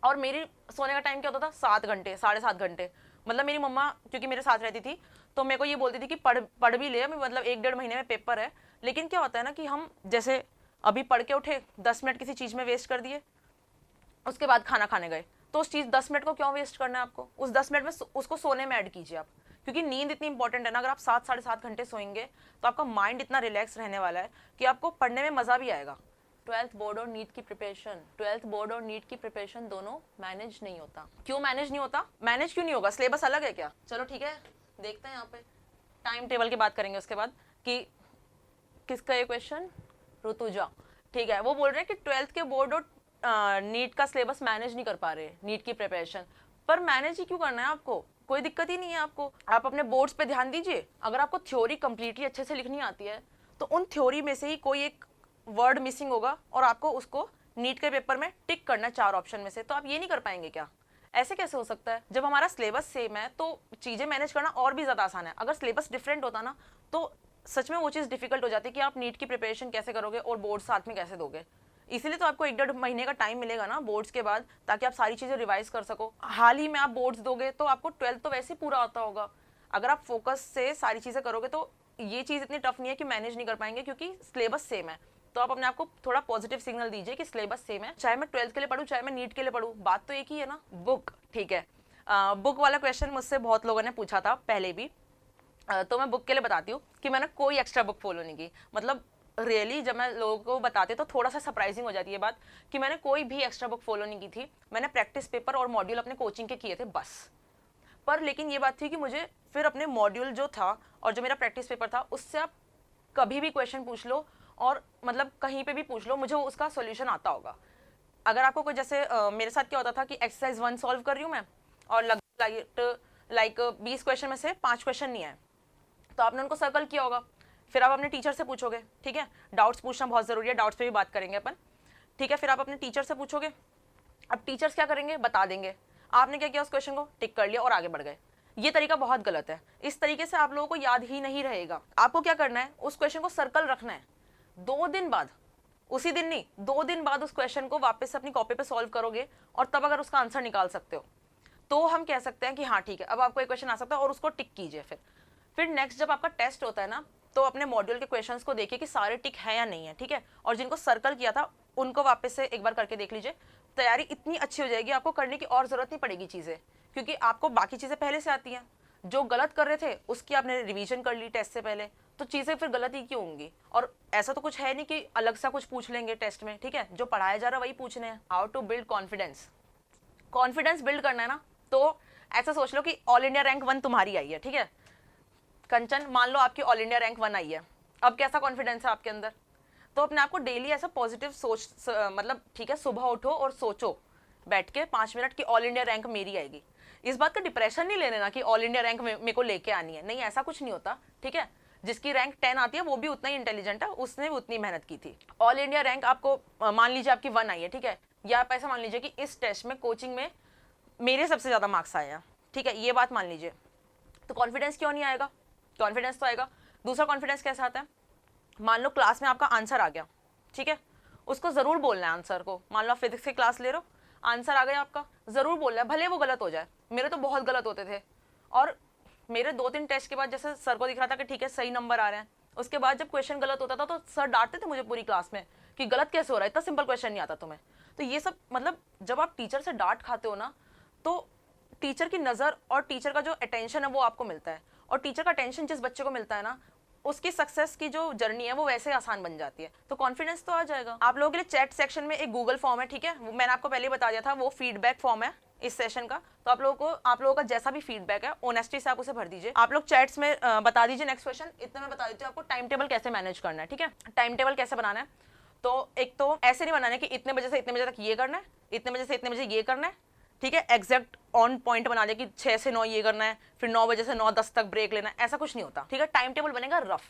और मेरी सोने का टाइम क्या होता था, 7 घंटे, 7.5 घंटे। मतलब मेरी मम्मा क्योंकि मेरे साथ रहती थी तो मेरे को ये बोलती थी कि पढ़ भी ले, मतलब 1-1.5 महीने में पेपर है। लेकिन क्या होता है ना कि हम जैसे अभी पढ़ के उठे, 10 मिनट किसी चीज़ में वेस्ट कर दिए, उसके बाद खाना खाने गए, तो उस चीज़ 10 मिनट को क्यों वेस्ट करना है आपको? उस 10 मिनट में उसको सोने में ऐड कीजिए आप, क्योंकि नींद इतनी इंपॉर्टेंट है ना। अगर आप 7-7.5 घंटे सोएंगे तो आपका माइंड इतना रिलैक्स रहने वाला है कि आपको पढ़ने में मज़ा भी आएगा। 12th बोर्ड और नीट की प्रिपरेशन दोनों मैनेज नहीं होता। क्यों मैनेज नहीं होता? मैनेज क्यों नहीं होगा? सिलेबस अलग है क्या? चलो ठीक है, देखते हैं यहाँ पे टाइम टेबल की बात करेंगे उसके बाद कि किसका ये क्वेश्चन, ऋतुजा, ठीक है। वो बोल रहे हैं कि 12th के बोर्ड और नीट का सिलेबस मैनेज नहीं कर पा रहे, नीट की प्रिपरेशन। पर मैनेज ही क्यों करना है आपको? कोई दिक्कत ही नहीं है आपको, आप अपने बोर्ड्स पे ध्यान दीजिए। अगर आपको थ्योरी कंप्लीटली अच्छे से लिखनी आती है तो उन थ्योरी में से ही कोई एक वर्ड मिसिंग होगा और आपको उसको नीट के पेपर में टिक करना है 4 ऑप्शन में से। तो आप ये नहीं कर पाएंगे क्या? ऐसे कैसे हो सकता है? जब हमारा सिलेबस सेम है तो चीज़ें मैनेज करना और भी ज़्यादा आसान है। अगर सिलेबस डिफरेंट होता ना तो सच में वो चीज़ डिफिकल्ट हो जाती है कि आप नीट की प्रिपरेशन कैसे करोगे और बोर्ड साथ में कैसे दोगे। इसीलिए तो आपको 1-1.5 महीने का टाइम मिलेगा ना बोर्ड्स के बाद, ताकि आप सारी चीज़ें रिवाइज कर सको। हाल ही में आप बोर्ड्स दोगे तो आपको 12th तो वैसे ही पूरा आता होगा। अगर आप फोकस से सारी चीज़ें करोगे तो ये चीज़ इतनी टफ नहीं है कि मैनेज नहीं कर पाएंगे, क्योंकि सिलेबस सेम है। तो आप अपने आप को थोड़ा पॉजिटिव सिग्नल दीजिए कि सिलेबस सेम है, चाहे मैं 12th के लिए पढ़ूँ चाहे मैं नीट के लिए पढ़ूँ, बात तो एक ही है ना। बुक, ठीक है, बुक वाला क्वेश्चन मुझसे बहुत लोगों ने पूछा था पहले भी, तो मैं बुक के लिए बताती हूँ कि मैंने कोई एक्स्ट्रा बुक फॉलो नहीं की। मतलब रियली जब मैं लोगों को बताती तो थोड़ा सा सरप्राइजिंग हो जाती है बात कि मैंने कोई भी एक्स्ट्रा बुक फॉलो नहीं की थी। मैंने प्रैक्टिस पेपर और मॉड्यूल अपने कोचिंग के किए थे बस। पर लेकिन ये बात थी कि मुझे फिर अपने मॉड्यूल जो था और जो मेरा प्रैक्टिस पेपर था उससे आप कभी भी क्वेश्चन पूछ लो और मतलब कहीं पे भी पूछ लो, मुझे उसका सॉल्यूशन आता होगा। अगर आपको कोई जैसे मेरे साथ क्या होता था कि एक्सरसाइज 1 सॉल्व कर रही हूँ मैं और लाइक 20 क्वेश्चन में से 5 क्वेश्चन नहीं आए, तो आपने उनको सर्कल किया होगा। फिर आप अपने टीचर से पूछोगे, ठीक है, डाउट्स पूछना बहुत ज़रूरी है, डाउट्स पे भी बात करेंगे अपन, ठीक है। फिर आप अपने टीचर से पूछोगे, अब टीचर्स क्या करेंगे, बता देंगे। आपने क्या किया, उस क्वेश्चन को टिक कर लिया और आगे बढ़ गए। ये तरीका बहुत गलत है। इस तरीके से आप लोगों को याद ही नहीं रहेगा। आपको क्या करना है, उस क्वेश्चन को सर्कल रखना है। 2 दिन बाद उसी दिन नहीं, 2 दिन बाद उस क्वेश्चन को वापस से अपनी कॉपी पे सॉल्व करोगे और तब अगर उसका आंसर निकाल सकते हो तो हम कह सकते हैं कि हाँ ठीक है, अब आपको एक क्वेश्चन आ सकता है और उसको टिक कीजिए। फिर नेक्स्ट जब आपका टेस्ट होता है ना, तो अपने मॉड्यूल के क्वेश्चंस को देखिए कि सारे टिक है या नहीं है, ठीक है। और जिनको सर्कल किया था उनको वापस से एक बार करके देख लीजिए। तैयारी इतनी अच्छी हो जाएगी, आपको करने की और जरूरत नहीं पड़ेगी चीज़ें, क्योंकि आपको बाकी चीज़ें पहले से आती हैं। जो गलत कर रहे थे उसकी आपने रिवीजन कर ली टेस्ट से पहले, तो चीज़ें फिर गलत ही क्यों होंगी। और ऐसा तो कुछ है नहीं कि अलग सा कुछ पूछ लेंगे टेस्ट में, ठीक है। जो पढ़ाया जा रहा है वही पूछने हैं। How to build confidence. Confidence build करना है ना, तो ऐसा सोच लो कि ऑल इंडिया रैंक 1 तुम्हारी आई है, ठीक है। कंचन, मान लो आपकी ऑल इंडिया रैंक 1 आई है, अब कैसा कॉन्फिडेंस है आपके अंदर। तो अपने आप को डेली ऐसा पॉजिटिव सोच, मतलब ठीक है, सुबह उठो और सोचो बैठ के 5 मिनट की ऑल इंडिया रैंक मेरी आएगी। इस बात का डिप्रेशन नहीं ले लेना कि ऑल इंडिया रैंक मेरे को लेके आनी है, नहीं, ऐसा कुछ नहीं होता, ठीक है। जिसकी रैंक 10 आती है वो भी उतना ही इंटेलिजेंट है, उसने भी उतनी मेहनत की थी। ऑल इंडिया रैंक आपको मान लीजिए आपकी 1 आई है, ठीक है, या आप ऐसा मान लीजिए कि इस टेस्ट में कोचिंग में मेरे सबसे ज़्यादा मार्क्स आए हैं, ठीक है, ये बात मान लीजिए, तो कॉन्फिडेंस क्यों नहीं आएगा। कॉन्फिडेंस तो आएगा। दूसरा कॉन्फिडेंस कैसा आता है, मान लो क्लास में आपका आंसर आ गया, ठीक है, उसको ज़रूर बोलना है आंसर को। मान लो आप फिजिक्स की क्लास ले रहे हो, आंसर आ गया आपका, ज़रूर बोलना है, भले वो गलत हो जाए। मेरे तो बहुत गलत होते थे, और मेरे 2-3 टेस्ट के बाद जैसे सर को दिख रहा था कि ठीक है सही नंबर आ रहे हैं, उसके बाद जब क्वेश्चन गलत होता था तो सर डांटते थे मुझे पूरी क्लास में कि गलत कैसे हो रहा है, इतना सिंपल क्वेश्चन नहीं आता तुम्हें। तो ये सब मतलब जब आप टीचर से डांट खाते हो ना, तो टीचर की नज़र और टीचर का जो अटेंशन है वो आपको मिलता है, और टीचर का अटेंशन जिस बच्चे को मिलता है ना, उसकी सक्सेस की जो जर्नी है वो वैसे आसान बन जाती है। तो कॉन्फिडेंस तो आ जाएगा। आप लोगों के लिए चैट सेक्शन में एक गूगल फॉर्म है, ठीक है, मैंने आपको पहले बता दिया था, वो फीडबैक फॉर्म है इस सेशन का। तो आप लोगों का जैसा भी फीडबैक है ऑनेस्टी से आप उसे भर दीजिए। आप लोग चैट्स में बता दीजिए नेक्स्ट क्वेश्चन। इतना मैं बता देती हूँ आपको टाइम टेबल कैसे मैनेज करना है, ठीक है। टाइम टेबल कैसे बनाना है, तो एक तो ऐसे नहीं बनाना है कि इतने बजे से इतने बजे तक ये करना है, इतने बजे से इतने बजे ये करना है, ठीक है, एग्जैक्ट ऑन पॉइंट बना लिया कि 6 से 9 ये करना है, फिर 9 बजे से 9:10 तक ब्रेक लेना है, ऐसा कुछ नहीं होता, ठीक है। टाइम टेबल बनेगा रफ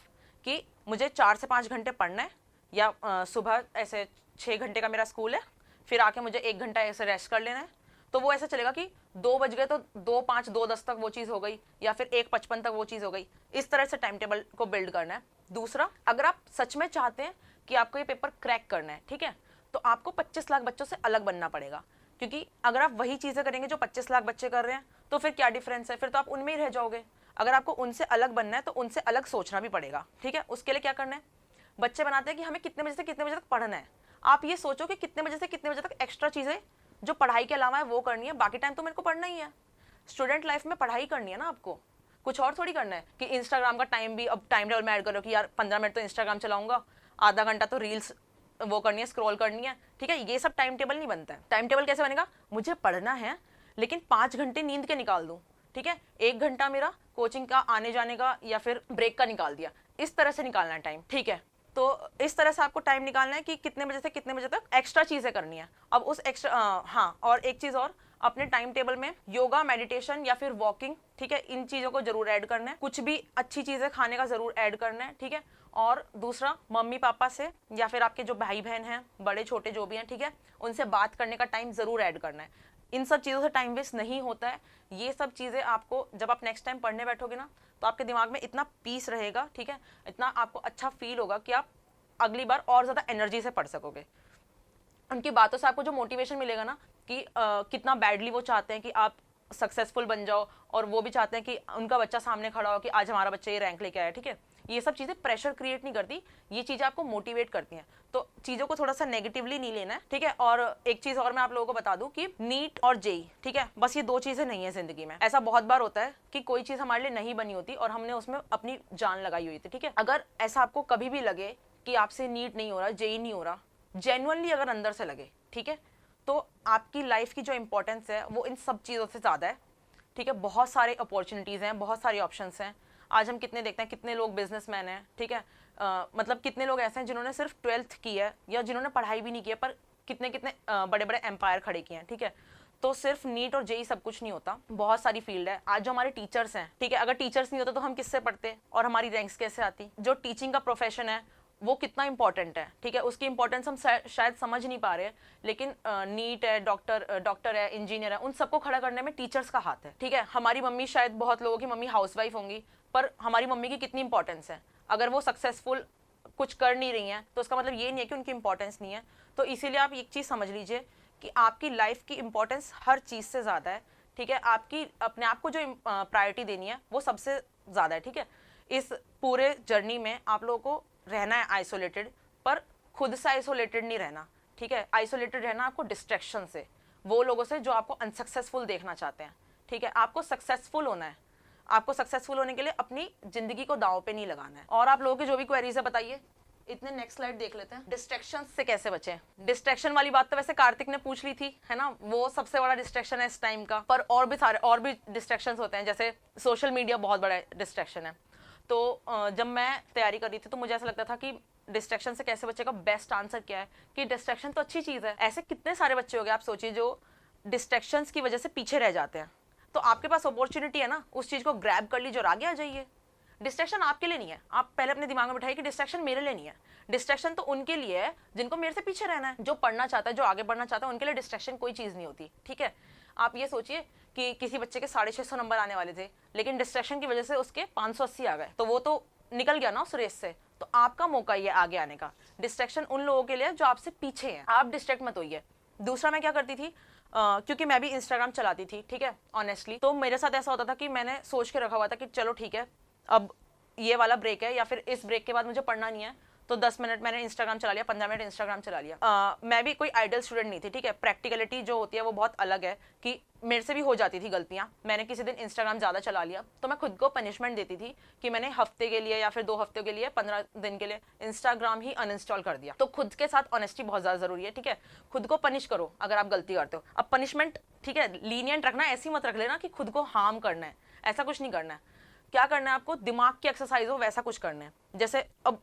कि मुझे 4 से 5 घंटे पढ़ना है, या सुबह ऐसे 6 घंटे का मेरा स्कूल है, फिर आके मुझे 1 घंटा ऐसे रेस्ट कर लेना है। तो वो ऐसा चलेगा कि 2 बज गए तो 2:05 2:10 तक वो चीज़ हो गई, या फिर 1:55 तक वो चीज़ हो गई। इस तरह से टाइम टेबल को बिल्ड करना है। दूसरा, अगर आप सच में चाहते हैं कि आपको ये पेपर क्रैक करना है, ठीक है, तो आपको 25 लाख बच्चों से अलग बनना पड़ेगा, क्योंकि अगर आप वही चीज़ें करेंगे जो 25 लाख बच्चे कर रहे हैं तो फिर क्या डिफरेंस है, फिर तो आप उनमें ही रह जाओगे। अगर आपको उनसे अलग बनना है तो उनसे अलग सोचना भी पड़ेगा, ठीक है। उसके लिए क्या करना है, बच्चे बनाते हैं कि हमें कितने बजे से कितने बजे तक पढ़ना है। आप ये सोचो कि कितने बजे से कितने बजे तक एक्स्ट्रा चीज़ें जो पढ़ाई के अलावा है वो करनी है, बाकी टाइम तो मेरे को पढ़ना ही है। स्टूडेंट लाइफ में पढ़ाई करनी है ना आपको, कुछ और थोड़ी करना है कि इंस्टाग्राम का टाइम भी अब टाइम टेबल में ऐड करो कि यार 15 मिनट तो इंस्टाग्राम चलाऊंगा, आधा घंटा तो रील्स वो करनी है, स्क्रॉल करनी है, ठीक है। ये सब टाइम टेबल नहीं बनता है। टाइम टेबल कैसे बनेगा, मुझे पढ़ना है लेकिन 5 घंटे नींद के निकाल दूं, ठीक है, 1 घंटा मेरा कोचिंग का आने जाने का या फिर ब्रेक का निकाल दिया, इस तरह से निकालना है टाइम, ठीक है। तो इस तरह से आपको टाइम निकालना है कि कितने बजे से कितने बजे तक एक्स्ट्रा चीज़ें करनी है। अब उस एक्स्ट्रा हाँ, और एक चीज़ और, अपने टाइम टेबल में योगा, मेडिटेशन या फिर वॉकिंग, ठीक है, इन चीज़ों को जरूर ऐड करना है। कुछ भी अच्छी चीज़ें खाने का जरूर ऐड करना है, ठीक है। और दूसरा, मम्मी पापा से या फिर आपके जो भाई बहन हैं, बड़े छोटे जो भी हैं, ठीक है, उनसे बात करने का टाइम ज़रूर ऐड करना है। इन सब चीज़ों से टाइम वेस्ट नहीं होता है। ये सब चीज़ें आपको जब आप नेक्स्ट टाइम पढ़ने बैठोगे ना, तो आपके दिमाग में इतना पीस रहेगा, ठीक है, इतना आपको अच्छा फील होगा कि आप अगली बार और ज़्यादा एनर्जी से पढ़ सकोगे। उनकी बातों से आपको जो मोटिवेशन मिलेगा ना कि कितना बैडली वो चाहते हैं कि आप सक्सेसफुल बन जाओ, और वो भी चाहते हैं कि उनका बच्चा सामने खड़ा हो कि आज हमारा बच्चा ये रैंक लेके आया, ठीक है। ये सब चीज़ें प्रेशर क्रिएट नहीं करती, ये चीज़ें आपको मोटिवेट करती हैं। तो चीज़ों को थोड़ा सा नेगेटिवली नहीं लेना है, ठीक है। और एक चीज़ और मैं आप लोगों को बता दूं कि नीट और जेई, ठीक है, बस ये 2 चीज़ें नहीं है ज़िंदगी में। ऐसा बहुत बार होता है कि कोई चीज़ हमारे लिए नहीं बनी होती और हमने उसमें अपनी जान लगाई हुई थी, ठीक है। अगर ऐसा आपको कभी भी लगे कि आपसे नीट नहीं हो रहा, जेई नहीं हो रहा, जेन्युइनली अगर अंदर से लगे, ठीक है, तो आपकी लाइफ की जो इंपॉर्टेंस है वो इन सब चीज़ों से ज़्यादा है, ठीक है। बहुत सारे अपॉर्चुनिटीज़ हैं, बहुत सारे ऑप्शंस हैं। आज हम कितने देखते हैं, कितने लोग बिजनेसमैन हैं, ठीक है, मतलब कितने लोग ऐसे हैं जिन्होंने सिर्फ 12th की है या जिन्होंने पढ़ाई भी नहीं की है, पर कितने कितने बड़े बड़े एम्पायर खड़े किए हैं, ठीक है। तो सिर्फ नीट और जेई सब कुछ नहीं होता, बहुत सारी फील्ड है। आज जो हमारे टीचर्स हैं, ठीक है, अगर टीचर्स नहीं होते तो हम किससे पढ़ते और हमारी रैंक्स कैसे आती। जो टीचिंग का प्रोफेशन है वो कितना इंपॉर्टेंट है, ठीक है, उसकी इंपॉर्टेंस हम शायद समझ नहीं पा रहे हैं, लेकिन नीट है, डॉक्टर है, इंजीनियर है, उन सबको खड़ा करने में टीचर्स का हाथ है, ठीक है। हमारी मम्मी, शायद बहुत लोगों की मम्मी हाउसवाइफ होंगी, पर हमारी मम्मी की कितनी इंपॉर्टेंस है। अगर वो सक्सेसफुल कुछ कर नहीं रही हैं तो उसका मतलब ये नहीं है कि उनकी इंपॉर्टेंस नहीं है। तो इसीलिए आप एक चीज़ समझ लीजिए कि आपकी लाइफ की इंपॉर्टेंस हर चीज़ से ज़्यादा है, ठीक है। आपकी अपने आप को जो प्रायोरिटी देनी है वो सबसे ज़्यादा है, ठीक है। इस पूरे जर्नी में आप लोगों को रहना है आइसोलेटेड, पर खुद से आइसोलेटेड नहीं रहना, ठीक है। आइसोलेटेड रहना आपको डिस्ट्रैक्शन से, वो लोगों से जो आपको अनसक्सेसफुल देखना चाहते हैं, ठीक है। आपको सक्सेसफुल होना है, आपको सक्सेसफुल होने के लिए अपनी जिंदगी को दांव पे नहीं लगाना है। और आप लोगों की जो भी क्वेरीज है बताइए। इतने नेक्स्ट स्लाइड देख लेते हैं। डिस्ट्रैक्शन से कैसे बचें। डिस्ट्रैक्शन वाली बात तो वैसे कार्तिक ने पूछ ली थी, है ना, वो सबसे बड़ा डिस्ट्रैक्शन है इस टाइम का। पर और भी डिस्ट्रैक्शन होते हैं, जैसे सोशल मीडिया बहुत बड़ा डिस्ट्रैक्शन है। तो जब मैं तैयारी कर रही थी तो मुझे ऐसा लगता था कि डिस्ट्रैक्शन से कैसे बचेगा, बेस्ट आंसर क्या है कि डिस्ट्रैक्शन तो अच्छी चीज़ है। ऐसे कितने सारे बच्चे हो गए आप सोचिए जो डिस्ट्रैक्शंस की वजह से पीछे रह जाते हैं। तो आपके पास अपॉर्चुनिटी है ना, उस चीज़ को ग्रैब कर लीजिए और आगे आ जाइए। डिस्ट्रैक्शन आपके लिए नहीं है, आप पहले अपने दिमाग में बिठाइए कि डिस्ट्रैक्शन मेरे लिए नहीं है। डिस्ट्रैक्शन तो उनके लिए है जिनको मेरे से पीछे रहना है, जो पढ़ना चाहता है, जो आगे बढ़ना चाहता है, उनके लिए डिस्ट्रैक्शन कोई चीज़ नहीं होती, ठीक है। आप ये सोचिए कि किसी बच्चे के 650 नंबर आने वाले थे, लेकिन डिस्ट्रैक्शन की वजह से उसके 580 आ गए, तो वो तो निकल गया ना उस रेस से। तो आपका मौका ये आगे आने का। डिस्ट्रैक्शन उन लोगों के लिए जो आपसे पीछे हैं, आप डिस्ट्रैक्ट मत होइए। दूसरा, मैं क्या करती थी, क्योंकि मैं भी इंस्टाग्राम चलाती थी, ठीक है, ऑनेस्टली, तो मेरे साथ ऐसा होता था कि मैंने सोच के रखा हुआ था कि चलो ठीक है, अब ये वाला ब्रेक है या फिर इस ब्रेक के बाद मुझे पढ़ना नहीं है, तो 10 मिनट मैंने इंस्टाग्राम चला लिया, 15 मिनट इंस्टाग्राम चला लिया। मैं भी कोई आइडल स्टूडेंट नहीं थी, ठीक है। प्रैक्टिकलिटी जो होती है वो बहुत अलग है कि मेरे से भी हो जाती थी गलतियां। मैंने किसी दिन इंस्टाग्राम ज़्यादा चला लिया तो मैं खुद को पनिशमेंट देती थी कि मैंने हफ्ते के लिए या फिर 2 हफ्ते के लिए 15 दिन के लिए इंस्टाग्राम ही अनइंस्टॉल कर दिया। तो खुद के साथ ऑनेस्टी बहुत ज़्यादा ज़रूरी है, ठीक है। खुद को पनिश करो अगर आप गलती करते हो। अब पनिशमेंट, ठीक है, लीनियंट रखना, ऐसी मत रख लेना कि खुद को हार्म करना है, ऐसा कुछ नहीं करना है। क्या करना है आपको, दिमाग की एक्सरसाइज हो वैसा कुछ करना है। जैसे अब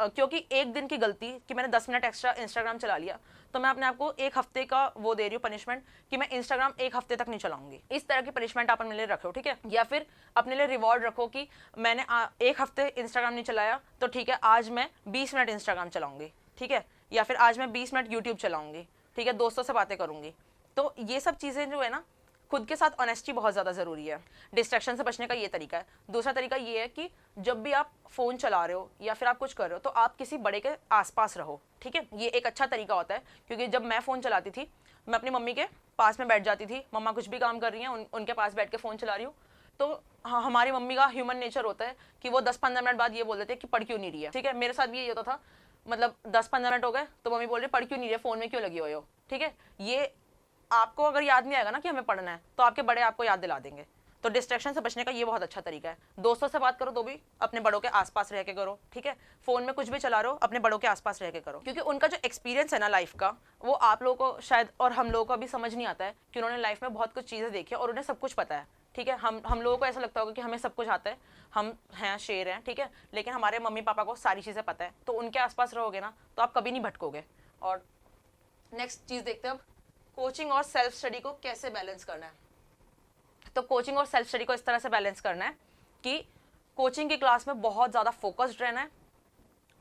क्योंकि एक दिन की गलती कि मैंने 10 मिनट एक्स्ट्रा इंस्टाग्राम चला लिया, तो मैं अपने आप को 1 हफ्ते का वो दे रही हूँ पनिशमेंट कि मैं इंस्टाग्राम 1 हफ्ते तक नहीं चलाऊंगी। इस तरह की पनिशमेंट आप अपने लिए रखो, ठीक है। या फिर अपने लिए रिवॉर्ड रखो कि मैंने 1 हफ्ते इंस्टाग्राम नहीं चलाया, तो ठीक है आज मैं 20 मिनट इंस्टाग्राम चलाऊंगी, ठीक है। या फिर आज मैं 20 मिनट यूट्यूब चलाऊंगी, ठीक है, दोस्तों से बातें करूंगी। तो ये सब चीज़ें जो है ना, खुद के साथ ऑनेस्टी बहुत ज़्यादा ज़रूरी है। डिस्ट्रैक्शन से बचने का ये तरीका है। दूसरा तरीका ये है कि जब भी आप फ़ोन चला रहे हो या फिर आप कुछ कर रहे हो तो आप किसी बड़े के आसपास रहो, ठीक है। ये एक अच्छा तरीका होता है, क्योंकि जब मैं फ़ोन चलाती थी मैं अपनी मम्मी के पास में बैठ जाती थी। मम्मा कुछ भी काम कर रही हैं, उनके पास बैठ के फ़ोन चला रही हूँ, तो हाँ, हमारी मम्मी का ह्यूमन नेचर होता है कि वो 10-15 मिनट बाद ये बोल देते हैं कि पढ़ क्यों नहीं रही है, ठीक है। मेरे साथ भी ये होता था, मतलब 10-15 मिनट हो गए तो मम्मी बोल रही पढ़ क्यों नहीं रही है, फ़ोन में क्यों लगी हुई हो, ठीक है। ये आपको अगर याद नहीं आएगा ना कि हमें पढ़ना है, तो आपके बड़े आपको याद दिला देंगे। तो डिस्ट्रैक्शन से बचने का ये बहुत अच्छा तरीका है। दोस्तों से बात करो तो भी अपने बड़ों के आसपास रह के करो, ठीक है। फोन में कुछ भी चला रहे हो, अपने बड़ों के आसपास रह के करो, क्योंकि उनका जो एक्सपीरियंस है ना लाइफ का, वो आप लोगों को शायद और हम लोगों को अभी समझ नहीं आता है कि उन्होंने लाइफ में बहुत कुछ चीज़ें देखी है और उन्हें सब कुछ पता है, ठीक है। हम लोगों को ऐसा लगता होगा कि हमें सब कुछ आता है, हम हैं शेर हैं, ठीक है, लेकिन हमारे मम्मी पापा को सारी चीज़ें पता है। तो उनके आसपास रहोगे ना तो आप कभी नहीं भटकोगे। और नेक्स्ट चीज़ देखते हैं अब, कोचिंग और सेल्फ स्टडी को कैसे बैलेंस करना है। तो कोचिंग और सेल्फ स्टडी को इस तरह से बैलेंस करना है कि कोचिंग की क्लास में बहुत ज़्यादा फोकस्ड रहना है।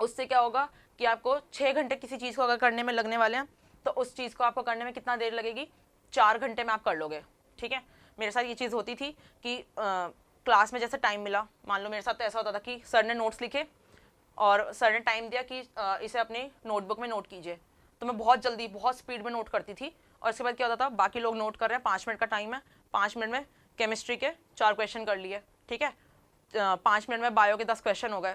उससे क्या होगा कि आपको 6 घंटे किसी चीज़ को अगर करने में लगने वाले हैं तो उस चीज़ को आपको करने में कितना देर लगेगी, 4 घंटे में आप कर लोगे, ठीक है। मेरे साथ ये चीज़ होती थी कि क्लास में जैसे टाइम मिला, मान लो मेरे साथ तो ऐसा होता था कि सर ने नोट्स लिखे और सर ने टाइम दिया कि इसे अपनी नोटबुक में नोट कीजिए, तो मैं बहुत जल्दी बहुत स्पीड में नोट करती थी। और इसके बाद क्या होता था, बाकी लोग नोट कर रहे हैं, 5 मिनट का टाइम है, 5 मिनट में केमिस्ट्री के 4 क्वेश्चन कर लिए, ठीक है। 5 मिनट में बायो के 10 क्वेश्चन हो गए,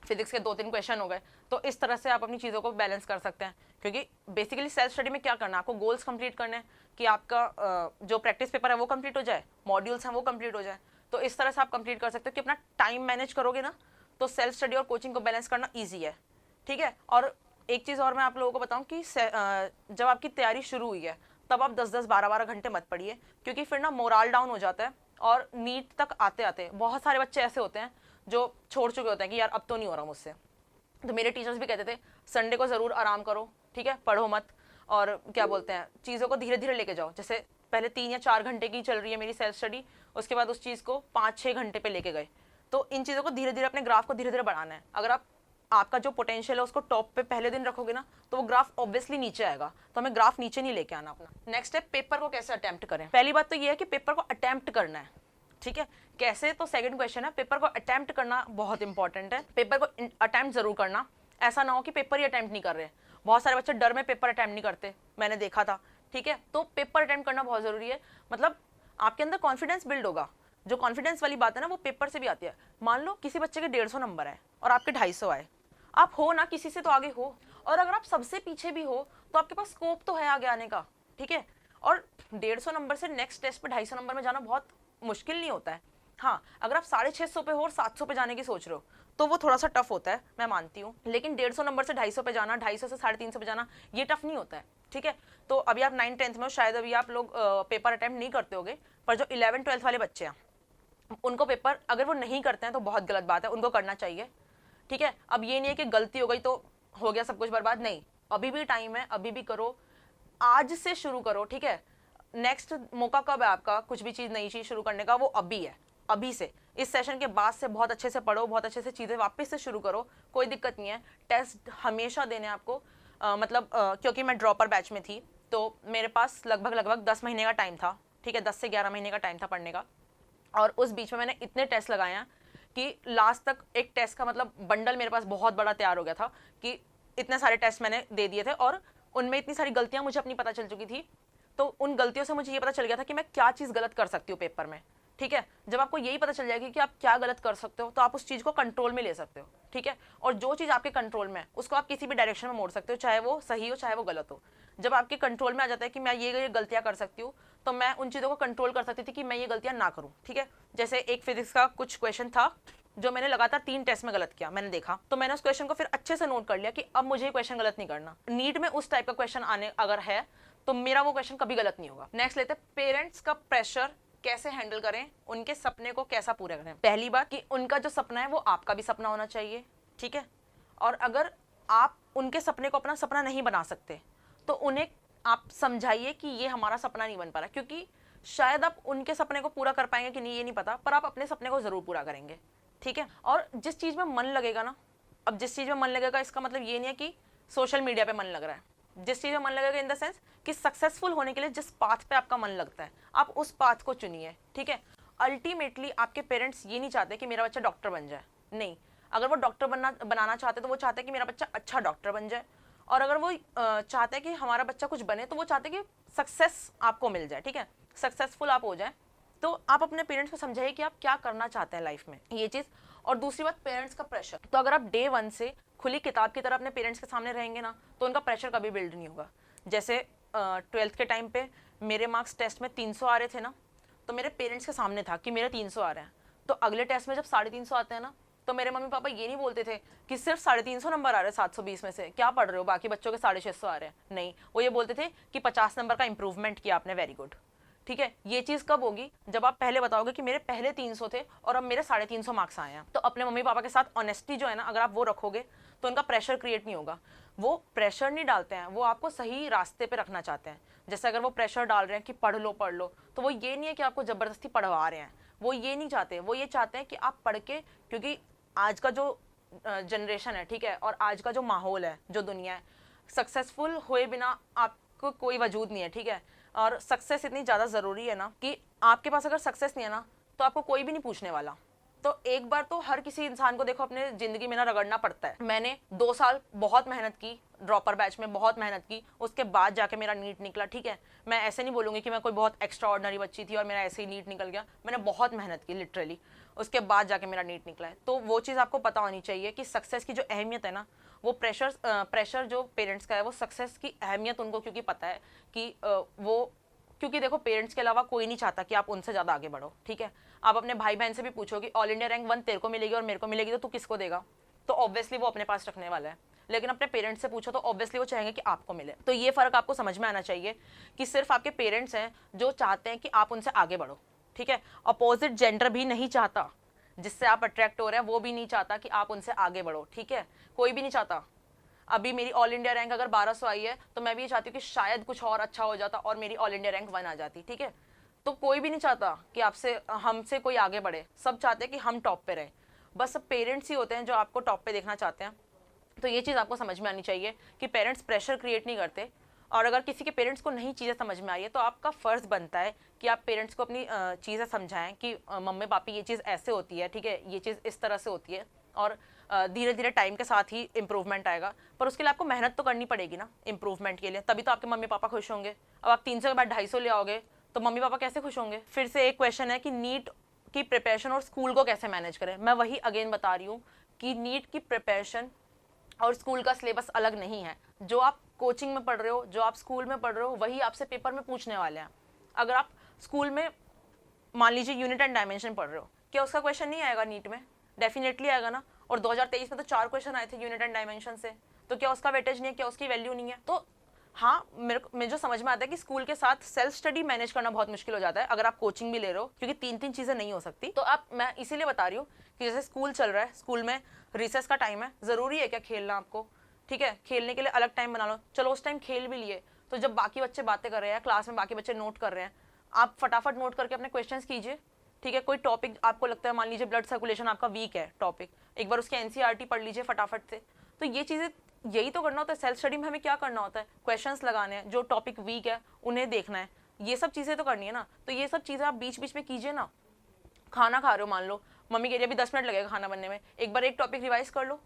फिजिक्स के 2-3 क्वेश्चन हो गए। तो इस तरह से आप अपनी चीज़ों को बैलेंस कर सकते हैं, क्योंकि बेसिकली सेल्फ स्टडी में क्या करना है, आपको गोल्स कंप्लीट करने हैं कि आपका जो प्रैक्टिस पेपर है वो कंप्लीट हो जाए, मॉड्यूल्स हैं वो कंप्लीट हो जाए। तो इस तरह से आप कंप्लीट कर सकते हो कि अपना टाइम मैनेज करोगे ना, तो सेल्फ स्टडी और कोचिंग को बैलेंस करना ईजी है, ठीक है। और एक चीज़ और मैं आप लोगों को बताऊं कि जब आपकी तैयारी शुरू हुई है तब आप 10-10, 12-12 घंटे मत पढ़िए, क्योंकि फिर ना मोरल डाउन हो जाता है। और नीट तक आते आते बहुत सारे बच्चे ऐसे होते हैं जो छोड़ चुके होते हैं कि यार अब तो नहीं हो रहा मुझसे। तो मेरे टीचर्स भी कहते थे संडे को ज़रूर आराम करो, ठीक है, पढ़ो मत, और क्या बोलते हैं, चीज़ों को धीरे धीरे लेके जाओ। जैसे पहले 3 या 4 घंटे की चल रही है मेरी सेल्फ स्टडी, उसके बाद उस चीज़ को 5-6 घंटे पे लेके गए। तो इन चीज़ों को धीरे धीरे, अपने ग्राफ को धीरे धीरे बढ़ाना है। अगर आपका जो पोटेंशियल है उसको टॉप पे पहले दिन रखोगे ना, तो वो ग्राफ ऑब्वियसली नीचे आएगा। तो हमें ग्राफ नीचे नहीं लेके आना अपना। नेक्स्ट है पेपर को कैसे अटेम्प्ट करें। पहली बात तो ये है कि पेपर को अटेम्प्ट करना है, ठीक है। कैसे, तो सेकंड क्वेश्चन है, पेपर को अटेम्प्ट करना बहुत इंपॉर्टेंट है। पेपर को अटेम्प्ट जरूर करना, ऐसा ना हो कि पेपर ही अटेम्प्ट नहीं कर रहे। बहुत सारे बच्चे डर में पेपर अटेम्प्ट नहीं करते, मैंने देखा था, ठीक है। तो पेपर अटेम्प्ट करना बहुत जरूरी है, मतलब आपके अंदर कॉन्फिडेंस बिल्ड होगा। जो कॉन्फिडेंस वाली बात है ना, वो पेपर से भी आती है। मान लो किसी बच्चे के 150 नंबर है और आपके 250 आए, आप हो ना किसी से तो आगे हो, और अगर आप सबसे पीछे भी हो तो आपके पास स्कोप तो है आगे आने का, ठीक है। और 150 नंबर से नेक्स्ट टेस्ट पे 250 नंबर में जाना बहुत मुश्किल नहीं होता है। हाँ, अगर आप 650 पे हो और 700 पे जाने की सोच रहे हो तो वो थोड़ा सा टफ होता है, मैं मानती हूँ। लेकिन 150 नंबर से 250 पे जाना, 250 से 350 पे जाना, ये टफ नहीं होता है, ठीक है। तो अभी आप 9th-10th में हो, शायद अभी आप लोग पेपर अटेम्प्ट नहीं करते होगे, पर जो 11th-12th वाले बच्चे हैं उनको पेपर अगर वो नहीं करते हैं तो बहुत गलत बात है, उनको करना चाहिए, ठीक है। अब ये नहीं है कि गलती हो गई तो हो गया सब कुछ बर्बाद, नहीं, अभी भी टाइम है, अभी भी करो, आज से शुरू करो, ठीक है। नेक्स्ट मौका कब है आपका कुछ भी चीज, नई चीज शुरू करने का, वो अभी है, अभी से। इस सेशन के बाद से बहुत अच्छे से पढ़ो, बहुत अच्छे से चीजें वापस से शुरू करो, कोई दिक्कत नहीं है। टेस्ट हमेशा देने आपको, क्योंकि मैं ड्रॉपर बैच में थी तो मेरे पास लगभग 10 महीने का टाइम था, ठीक है, 10 से 11 महीने का टाइम था पढ़ने का। और उस बीच में मैंने इतने टेस्ट लगाए हैं कि लास्ट तक एक टेस्ट का मतलब बंडल मेरे पास बहुत बड़ा तैयार हो गया था, कि इतने सारे टेस्ट मैंने दे दिए थे और उनमें इतनी सारी गलतियां मुझे अपनी पता चल चुकी थी। तो उन गलतियों से मुझे ये पता चल गया था कि मैं क्या चीज़ गलत कर सकती हूँ पेपर में, ठीक है। जब आपको यही पता चल जाएगी कि आप क्या गलत कर सकते हो तो आप उस चीज़ को कंट्रोल में ले सकते हो, ठीक है। और जो चीज़ आपके कंट्रोल में है उसको आप किसी भी डायरेक्शन में मोड़ सकते हो, चाहे वो सही हो चाहे वो गलत हो। जब आपके कंट्रोल में आ जाता है कि मैं ये गलतियां कर सकती हूँ, तो मैं उन चीज़ों को कंट्रोल कर सकती थी कि मैं ये गलतियां ना करूँ, ठीक है। जैसे एक फिजिक्स का कुछ क्वेश्चन था जो मैंने लगातार 3 टेस्ट में गलत किया, मैंने देखा, तो मैंने उस क्वेश्चन को फिर अच्छे से नोट कर लिया कि अब मुझे ये क्वेश्चन गलत नहीं करना। नीट में उस टाइप का क्वेश्चन आने अगर है तो मेरा वो क्वेश्चन कभी गलत नहीं होगा। नेक्स्ट लेते हैं, पेरेंट्स का प्रेशर कैसे हैंडल करें, उनके सपने को कैसा पूरा करें। पहली बात कि उनका जो सपना है वो आपका भी सपना होना चाहिए, ठीक है। और अगर आप उनके सपने को अपना सपना नहीं बना सकते तो उन्हें आप समझाइए कि ये हमारा सपना नहीं बन पा रहा, क्योंकि शायद आप उनके सपने को पूरा कर पाएंगे कि नहीं ये नहीं पता, पर आप अपने सपने को जरूर पूरा करेंगे, ठीक है। और जिस चीज में मन लगेगा ना, अब जिस चीज में मन लगेगा इसका मतलब ये नहीं है कि सोशल मीडिया पे मन लग रहा है, जिस चीज में मन लगेगा इन द सेंस कि सक्सेसफुल होने के लिए जिस पाथ पे आपका मन लगता है आप उस पाथ को चुनिए, ठीक है। अल्टीमेटली आपके पेरेंट्स ये नहीं चाहते कि मेरा बच्चा डॉक्टर बन जाए, नहीं, अगर वो डॉक्टर बनाना चाहते तो वो चाहते हैं कि मेरा बच्चा अच्छा डॉक्टर बन जाए। और अगर वो चाहते हैं कि हमारा बच्चा कुछ बने तो वो चाहते हैं कि सक्सेस आपको मिल जाए, ठीक है, सक्सेसफुल आप हो जाए। तो आप अपने पेरेंट्स को समझाइए कि आप क्या करना चाहते हैं लाइफ में, ये चीज़। और दूसरी बात, पेरेंट्स का प्रेशर, तो अगर आप डे 1 से खुली किताब की तरह अपने पेरेंट्स के सामने रहेंगे ना तो उनका प्रेशर कभी बिल्ड नहीं होगा। जैसे 12th के टाइम पे मेरे मार्क्स टेस्ट में 300 आ रहे थे ना, तो मेरे पेरेंट्स के सामने था कि मेरे 300 आ रहे हैं। तो अगले टेस्ट में जब 350 आते हैं ना, तो मेरे मम्मी पापा ये नहीं बोलते थे कि सिर्फ 350 नंबर आ रहे हैं 720 में से, क्या पढ़ रहे हो, बाकी बच्चों के 650 आ रहे हैं, नहीं, वो ये बोलते थे कि 50 नंबर का इंप्रूवमेंट किया आपने, वेरी गुड, ठीक है। ये चीज कब होगी, जब आप पहले बताओगे कि मेरे पहले 300 थे और अब मेरे 350 मार्क्स आए हैं। तो अपने मम्मी पापा के साथ ऑनेस्टी जो है ना, अगर आप वो रखोगे तो उनका प्रेशर क्रिएट नहीं होगा। वो प्रेशर नहीं डालते हैं, वो आपको सही रास्ते पे रखना चाहते हैं। जैसे अगर वो प्रेशर डाल रहे हैं कि पढ़ लो, तो वो ये नहीं है कि आपको जबरदस्ती पढ़वा रहे हैं, वो ये नहीं चाहते, वो ये चाहते हैं कि आप पढ़ के, क्योंकि आज का जो जनरेशन है, ठीक है, और आज का जो माहौल है, जो दुनिया है, सक्सेसफुल हुए बिना आपको कोई वजूद नहीं है, ठीक है। और सक्सेस इतनी ज़्यादा ज़रूरी है ना कि आपके पास अगर सक्सेस नहीं है ना तो आपको कोई भी नहीं पूछने वाला। तो एक बार तो हर किसी इंसान को देखो अपने ज़िंदगी में ना रगड़ना पड़ता है। मैंने 2 साल बहुत मेहनत की, ड्रॉपर बैच में बहुत मेहनत की, उसके बाद जाके मेरा नीट निकला, ठीक है। मैं ऐसे नहीं बोलूँगी कि मैं कोई बहुत एक्स्ट्रा ऑर्डिनरी बच्ची थी और मेरा ऐसे ही नीट निकल गया, मैंने बहुत मेहनत की लिटरली, उसके बाद जाके मेरा नीट निकला है। तो वो चीज़ आपको पता होनी चाहिए कि सक्सेस की जो अहमियत है ना, वो प्रेशर जो पेरेंट्स का है वो सक्सेस की अहमियत उनको क्योंकि पता है कि वो, क्योंकि देखो पेरेंट्स के अलावा कोई नहीं चाहता कि आप उनसे ज़्यादा आगे बढ़ो, ठीक है। आप अपने भाई बहन से भी पूछो कि ऑल इंडिया रैंक 1 तेरे को मिलेगी और मेरे को मिलेगी तो तू किसको देगा, तो ऑब्वियसली वो अपने पास रखने वाला है। लेकिन अपने पेरेंट्स से पूछो तो ऑब्वियसली वो चाहेंगे कि आपको मिले। तो ये फ़र्क आपको समझ में आना चाहिए कि सिर्फ आपके पेरेंट्स हैं जो चाहते हैं कि आप उनसे आगे बढ़ो, ठीक है। अपोजिट जेंडर भी नहीं चाहता, जिससे आप अट्रैक्ट हो रहे हैं वो भी नहीं चाहता कि आप उनसे आगे बढ़ो, ठीक है, कोई भी नहीं चाहता। अभी मेरी ऑल इंडिया रैंक अगर 1200 आई है तो मैं भी ये चाहती हूँ कि शायद कुछ और अच्छा हो जाता और मेरी ऑल इंडिया रैंक 1 आ जाती, ठीक है। तो कोई भी नहीं चाहता कि आपसे हमसे कोई आगे बढ़े, सब चाहते हैं कि हम टॉप पे रहें। बस सब पेरेंट्स ही होते हैं जो आपको टॉप पे देखना चाहते हैं। तो ये चीज़ आपको समझ में आनी चाहिए कि पेरेंट्स प्रेशर क्रिएट नहीं करते, और अगर किसी के पेरेंट्स को नहीं चीज़ें समझ में आ रही है तो आपका फ़र्ज़ बनता है कि आप पेरेंट्स को अपनी चीज़ें समझाएं कि मम्मी पापी ये चीज़ ऐसे होती है, ठीक है, ये चीज़ इस तरह से होती है, और धीरे धीरे टाइम के साथ ही इम्प्रूवमेंट आएगा। पर उसके लिए आपको मेहनत तो करनी पड़ेगी ना इम्प्रूवमेंट के लिए, तभी तो आपके मम्मी पापा खुश होंगे। अब आप 300 के बाद 250 ले आओगे तो मम्मी पापा कैसे खुश होंगे? फिर से एक क्वेश्चन है कि नीट की प्रिपरेशन और स्कूल को कैसे मैनेज करें। मैं वही अगेन बता रही हूँ कि नीट की प्रिपरेशन और स्कूल का सिलेबस अलग नहीं है। जो आप कोचिंग में पढ़ रहे हो, जो आप स्कूल में पढ़ रहे हो, वही आपसे पेपर में पूछने वाले हैं। अगर आप स्कूल में मान लीजिए यूनिट एंड डायमेंशन पढ़ रहे हो, क्या उसका क्वेश्चन नहीं आएगा नीट में? डेफिनेटली आएगा ना। और 2023 में तो 4 क्वेश्चन आए थे यूनिट एंड डायमेंशन से, तो क्या उसका वेटेज नहीं है, क्या उसकी वैल्यू नहीं है? तो हाँ, मेरे जो समझ में आता है कि स्कूल के साथ सेल्फ स्टडी मैनेज करना बहुत मुश्किल हो जाता है अगर आप कोचिंग भी ले रहे हो, क्योंकि 3 चीज़ें नहीं हो सकती। तो आप, मैं इसीलिए बता रही हूँ कि जैसे स्कूल चल रहा है, स्कूल में रिसेस का टाइम है, ज़रूरी है क्या खेलना आपको? ठीक है, खेलने के लिए अलग टाइम बना लो, चलो उस टाइम खेल भी लिए, तो जब बाकी बच्चे बातें कर रहे हैं, क्लास में बाकी बच्चे नोट कर रहे हैं, आप फटाफट नोट करके अपने क्वेश्चंस कीजिए। ठीक है, कोई टॉपिक आपको लगता है, मान लीजिए ब्लड सर्कुलेशन आपका वीक है टॉपिक, एक बार उसके एनसीईआरटी पढ़ लीजिए फटाफट से। तो ये चीज़ें, यही तो करना होता है सेल्फ स्टडी में। हमें क्या करना होता है? क्वेश्चंस लगाने हैं, जो टॉपिक वीक है उन्हें देखना है, ये सब चीज़ें तो करनी है ना। तो ये सब चीज़ें आप बीच बीच में कीजिए ना। खाना खा रहे हो, मान लो मम्मी कह रही है अभी 10 मिनट लगेगा खाना बनने में, एक बार एक टॉपिक रिवाइज कर लो,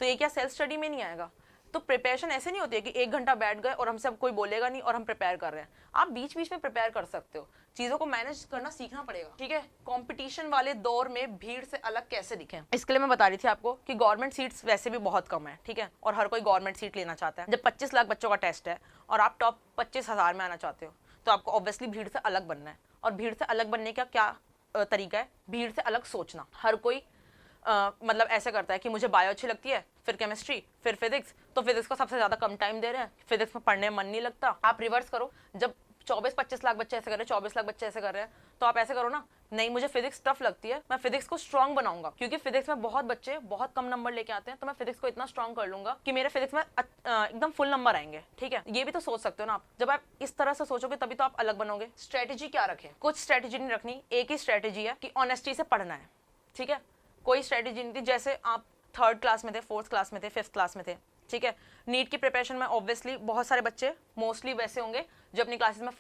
तो ये क्या सेल्फ स्टडी में नहीं आएगा? तो प्रिपरेशन ऐसे नहीं होती है कि 1 घंटा बैठ गए और हमसे अब कोई बोलेगा नहीं और हम प्रिपेयर कर रहे हैं। आप बीच बीच में प्रिपेयर कर सकते हो, चीज़ों को मैनेज करना सीखना पड़ेगा। ठीक है, कंपटीशन वाले दौर में भीड़ से अलग कैसे दिखें, इसके लिए मैं बता रही थी आपको कि गवर्नमेंट सीट्स वैसे भी बहुत कम है, ठीक है, और हर कोई गवर्नमेंट सीट लेना चाहता है। जब 25 लाख बच्चों का टेस्ट है और आप टॉप 25,000 में आना चाहते हो, तो आपको ऑब्वियसली भीड़ से अलग बनना है। और भीड़ से अलग बनने का क्या तरीका है? भीड़ से अलग सोचना। हर कोई मतलब ऐसे करता है कि मुझे बायो अच्छी लगती है, फिर केमिस्ट्री, फिर फिजिक्स, तो फिजिक्स को सबसे ज़्यादा कम टाइम दे रहे हैं, फिजिक्स में पढ़ने में मन नहीं लगता। आप रिवर्स करो, जब 24-25 लाख बच्चे ऐसे कर रहे हैं, 24 लाख बच्चे ऐसे कर रहे हैं, तो आप ऐसे करो ना, नहीं मुझे फिजिक्स टफ लगती है, मैं फिजिक्स को स्ट्रॉन्ग बनाऊंगा, क्योंकि फिजिक्स में बहुत बच्चे बहुत कम नंबर लेके आते हैं, तो मैं फिजिक्स को इतना स्ट्रॉन्ग कर लूंगा कि मेरे फिजिक्स में एकदम फुल नंबर आएंगे। ठीक है, ये भी तो सोच सकते हो ना आप। जब आप इस तरह से सोचोगे तभी तो आप अलग बनोगे। स्ट्रेटेजी क्या रखें? कुछ स्ट्रेटेजी नहीं रखनी, एक ही स्ट्रेटेजी है कि ऑनेस्टी से पढ़ना है। ठीक है, कोई स्ट्रेटेजी नहीं थी। जैसे आप 3rd क्लास में थे, 4th क्लास में थे, 5th क्लास में थे, ठीक है, नीट की प्रिपरेशन में ऑब्वियसली बहुत सारे बच्चे मोस्टली वैसे होंगे जो अपनी क्लासेस में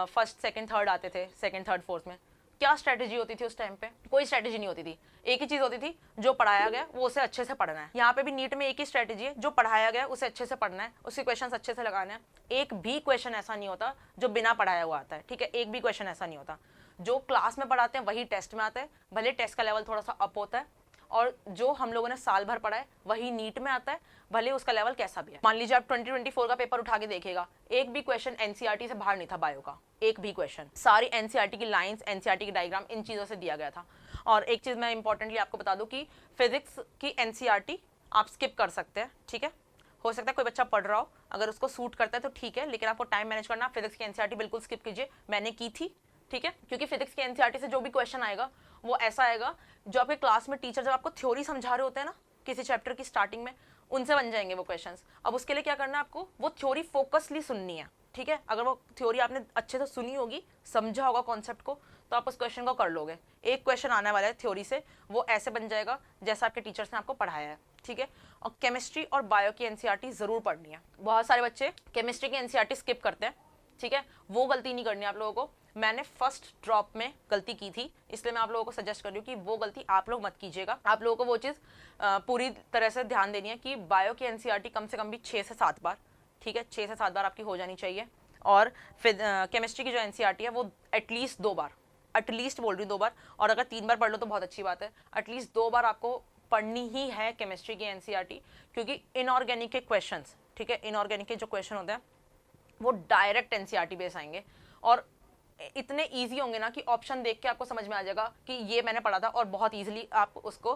1st, 2nd, 3rd आते थे, 2nd, 3rd, 4th में। क्या स्ट्रेटेजी होती थी उस टाइम पे? कोई स्ट्रेटेजी नहीं होती थी। एक ही चीज़ होती थी, जो पढ़ाया गया वो उसे अच्छे से पढ़ना है। यहाँ पे भी नीट में एक ही स्ट्रेटेजी है, जो पढ़ाया गया उसे अच्छे से पढ़ना है, उसके क्वेश्चन अच्छे से लगाने हैं। एक भी क्वेश्चन ऐसा नहीं होता जो बिना पढ़ाया हुआ आता है। ठीक है, एक भी क्वेश्चन ऐसा नहीं होता। जो क्लास में पढ़ाते हैं वही टेस्ट में आता है, भले टेस्ट का लेवल थोड़ा सा अप होता है, और जो हम लोगों ने साल भर पढ़ा है वही नीट में आता है, भले उसका लेवल कैसा भी है। मान लीजिए आप 2024 का पेपर उठा के देखिएगा, एक भी क्वेश्चन एनसीईआरटी से बाहर नहीं था बायो का, एक भी क्वेश्चन। सारी एनसीईआरटी की लाइंस, एनसीईआरटी की डायग्राम, इन चीज़ों से दिया गया था। और एक चीज़ मैं इंपॉर्टेंटली आपको बता दूं कि फिजिक्स की एनसीईआरटी आप स्किप कर सकते हैं। ठीक है, हो सकता है कोई बच्चा पढ़ रहा हो, अगर उसको सूट करता है तो ठीक है, लेकिन आपको टाइम मैनेज करना, फिजिक्स की एनसीईआरटी बिल्कुल स्किप कीजिए। मैंने की थी, ठीक है, क्योंकि फिजिक्स की एनसीईआरटी से जो भी क्वेश्चन आएगा वो ऐसा आएगा जो आपके क्लास में टीचर जब आपको थ्योरी समझा रहे होते हैं ना किसी चैप्टर की स्टार्टिंग में, उनसे बन जाएंगे वो क्वेश्चंस। अब उसके लिए क्या करना है आपको? वो थ्योरी फोकसली सुननी है। ठीक है, अगर वो थ्योरी आपने अच्छे से सुनी होगी, समझा होगा कॉन्सेप्ट को, तो आप उस क्वेश्चन को कर लोगे। एक क्वेश्चन आने वाला है थ्योरी से, वो ऐसे बन जाएगा जैसा आपके टीचर्स ने आपको पढ़ाया है। ठीक है, और केमिस्ट्री और बायो की एनसीईआरटी जरूर पढ़नी है। बहुत सारे बच्चे केमिस्ट्री की एनसीईआरटी स्किप करते हैं। ठीक है, वो गलती नहीं करनी आप लोगों को। मैंने फर्स्ट ड्रॉप में गलती की थी, इसलिए मैं आप लोगों को सजेस्ट कर रही हूँ कि वो गलती आप लोग मत कीजिएगा। आप लोगों को वो चीज़ पूरी तरह से ध्यान देनी है कि बायो की एनसीईआरटी कम से कम भी 6 से 7 बार, ठीक है, 6 से 7 बार आपकी हो जानी चाहिए। और फिर केमिस्ट्री की जो एनसीईआरटी है वो एटलीस्ट 2 बार, एटलीस्ट बोल रही हूँ 2 बार, और अगर 3 बार पढ़ लो तो बहुत अच्छी बात है। एटलीस्ट 2 बार आपको पढ़नी ही है केमिस्ट्री की एनसीईआरटी, क्योंकि इनऑर्गेनिक के क्वेश्चन, ठीक है, इनऑर्गेनिक के जो क्वेश्चन होते हैं वो डायरेक्ट एनसीईआरटी बेस आएंगे, और इतने इजी होंगे ना कि ऑप्शन देख के आपको समझ में आ जाएगा कि ये मैंने पढ़ा था, और बहुत इजीली आप उसको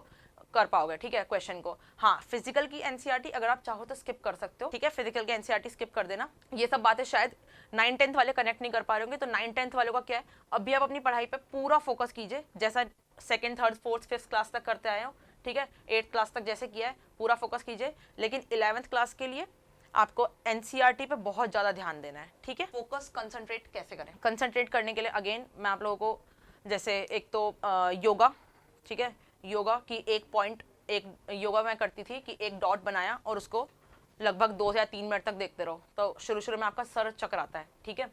कर पाओगे। ठीक है, क्वेश्चन को। हाँ, फिजिकल की एनसीईआरटी अगर आप चाहो तो स्किप कर सकते हो। ठीक है, फिजिकल की एनसीईआरटी स्किप कर देना। ये सब बातें शायद 9th-10th वाले कनेक्ट नहीं कर पा रहे होंगे, तो 9th-10th वालों का क्या है, अभी आप अपनी पढ़ाई पे पूरा फोकस कीजिए, जैसा 2nd, 3rd, 4th, 5th class तक करते आए हो। ठीक है, 8th क्लास तक जैसे किया है पूरा फोकस कीजिए, लेकिन 11th क्लास के लिए आपको एनसीईआरटी पे बहुत ज़्यादा ध्यान देना है। ठीक है, फोकस कंसंट्रेट कैसे करें? कंसंट्रेट करने के लिए अगेन मैं आप लोगों को, जैसे एक तो योगा, ठीक है, योगा की एक पॉइंट, एक योगा मैं करती थी कि एक डॉट बनाया और उसको लगभग 2 या 3 मिनट तक देखते रहो, तो शुरू शुरू में आपका सर चकराता है, ठीक है,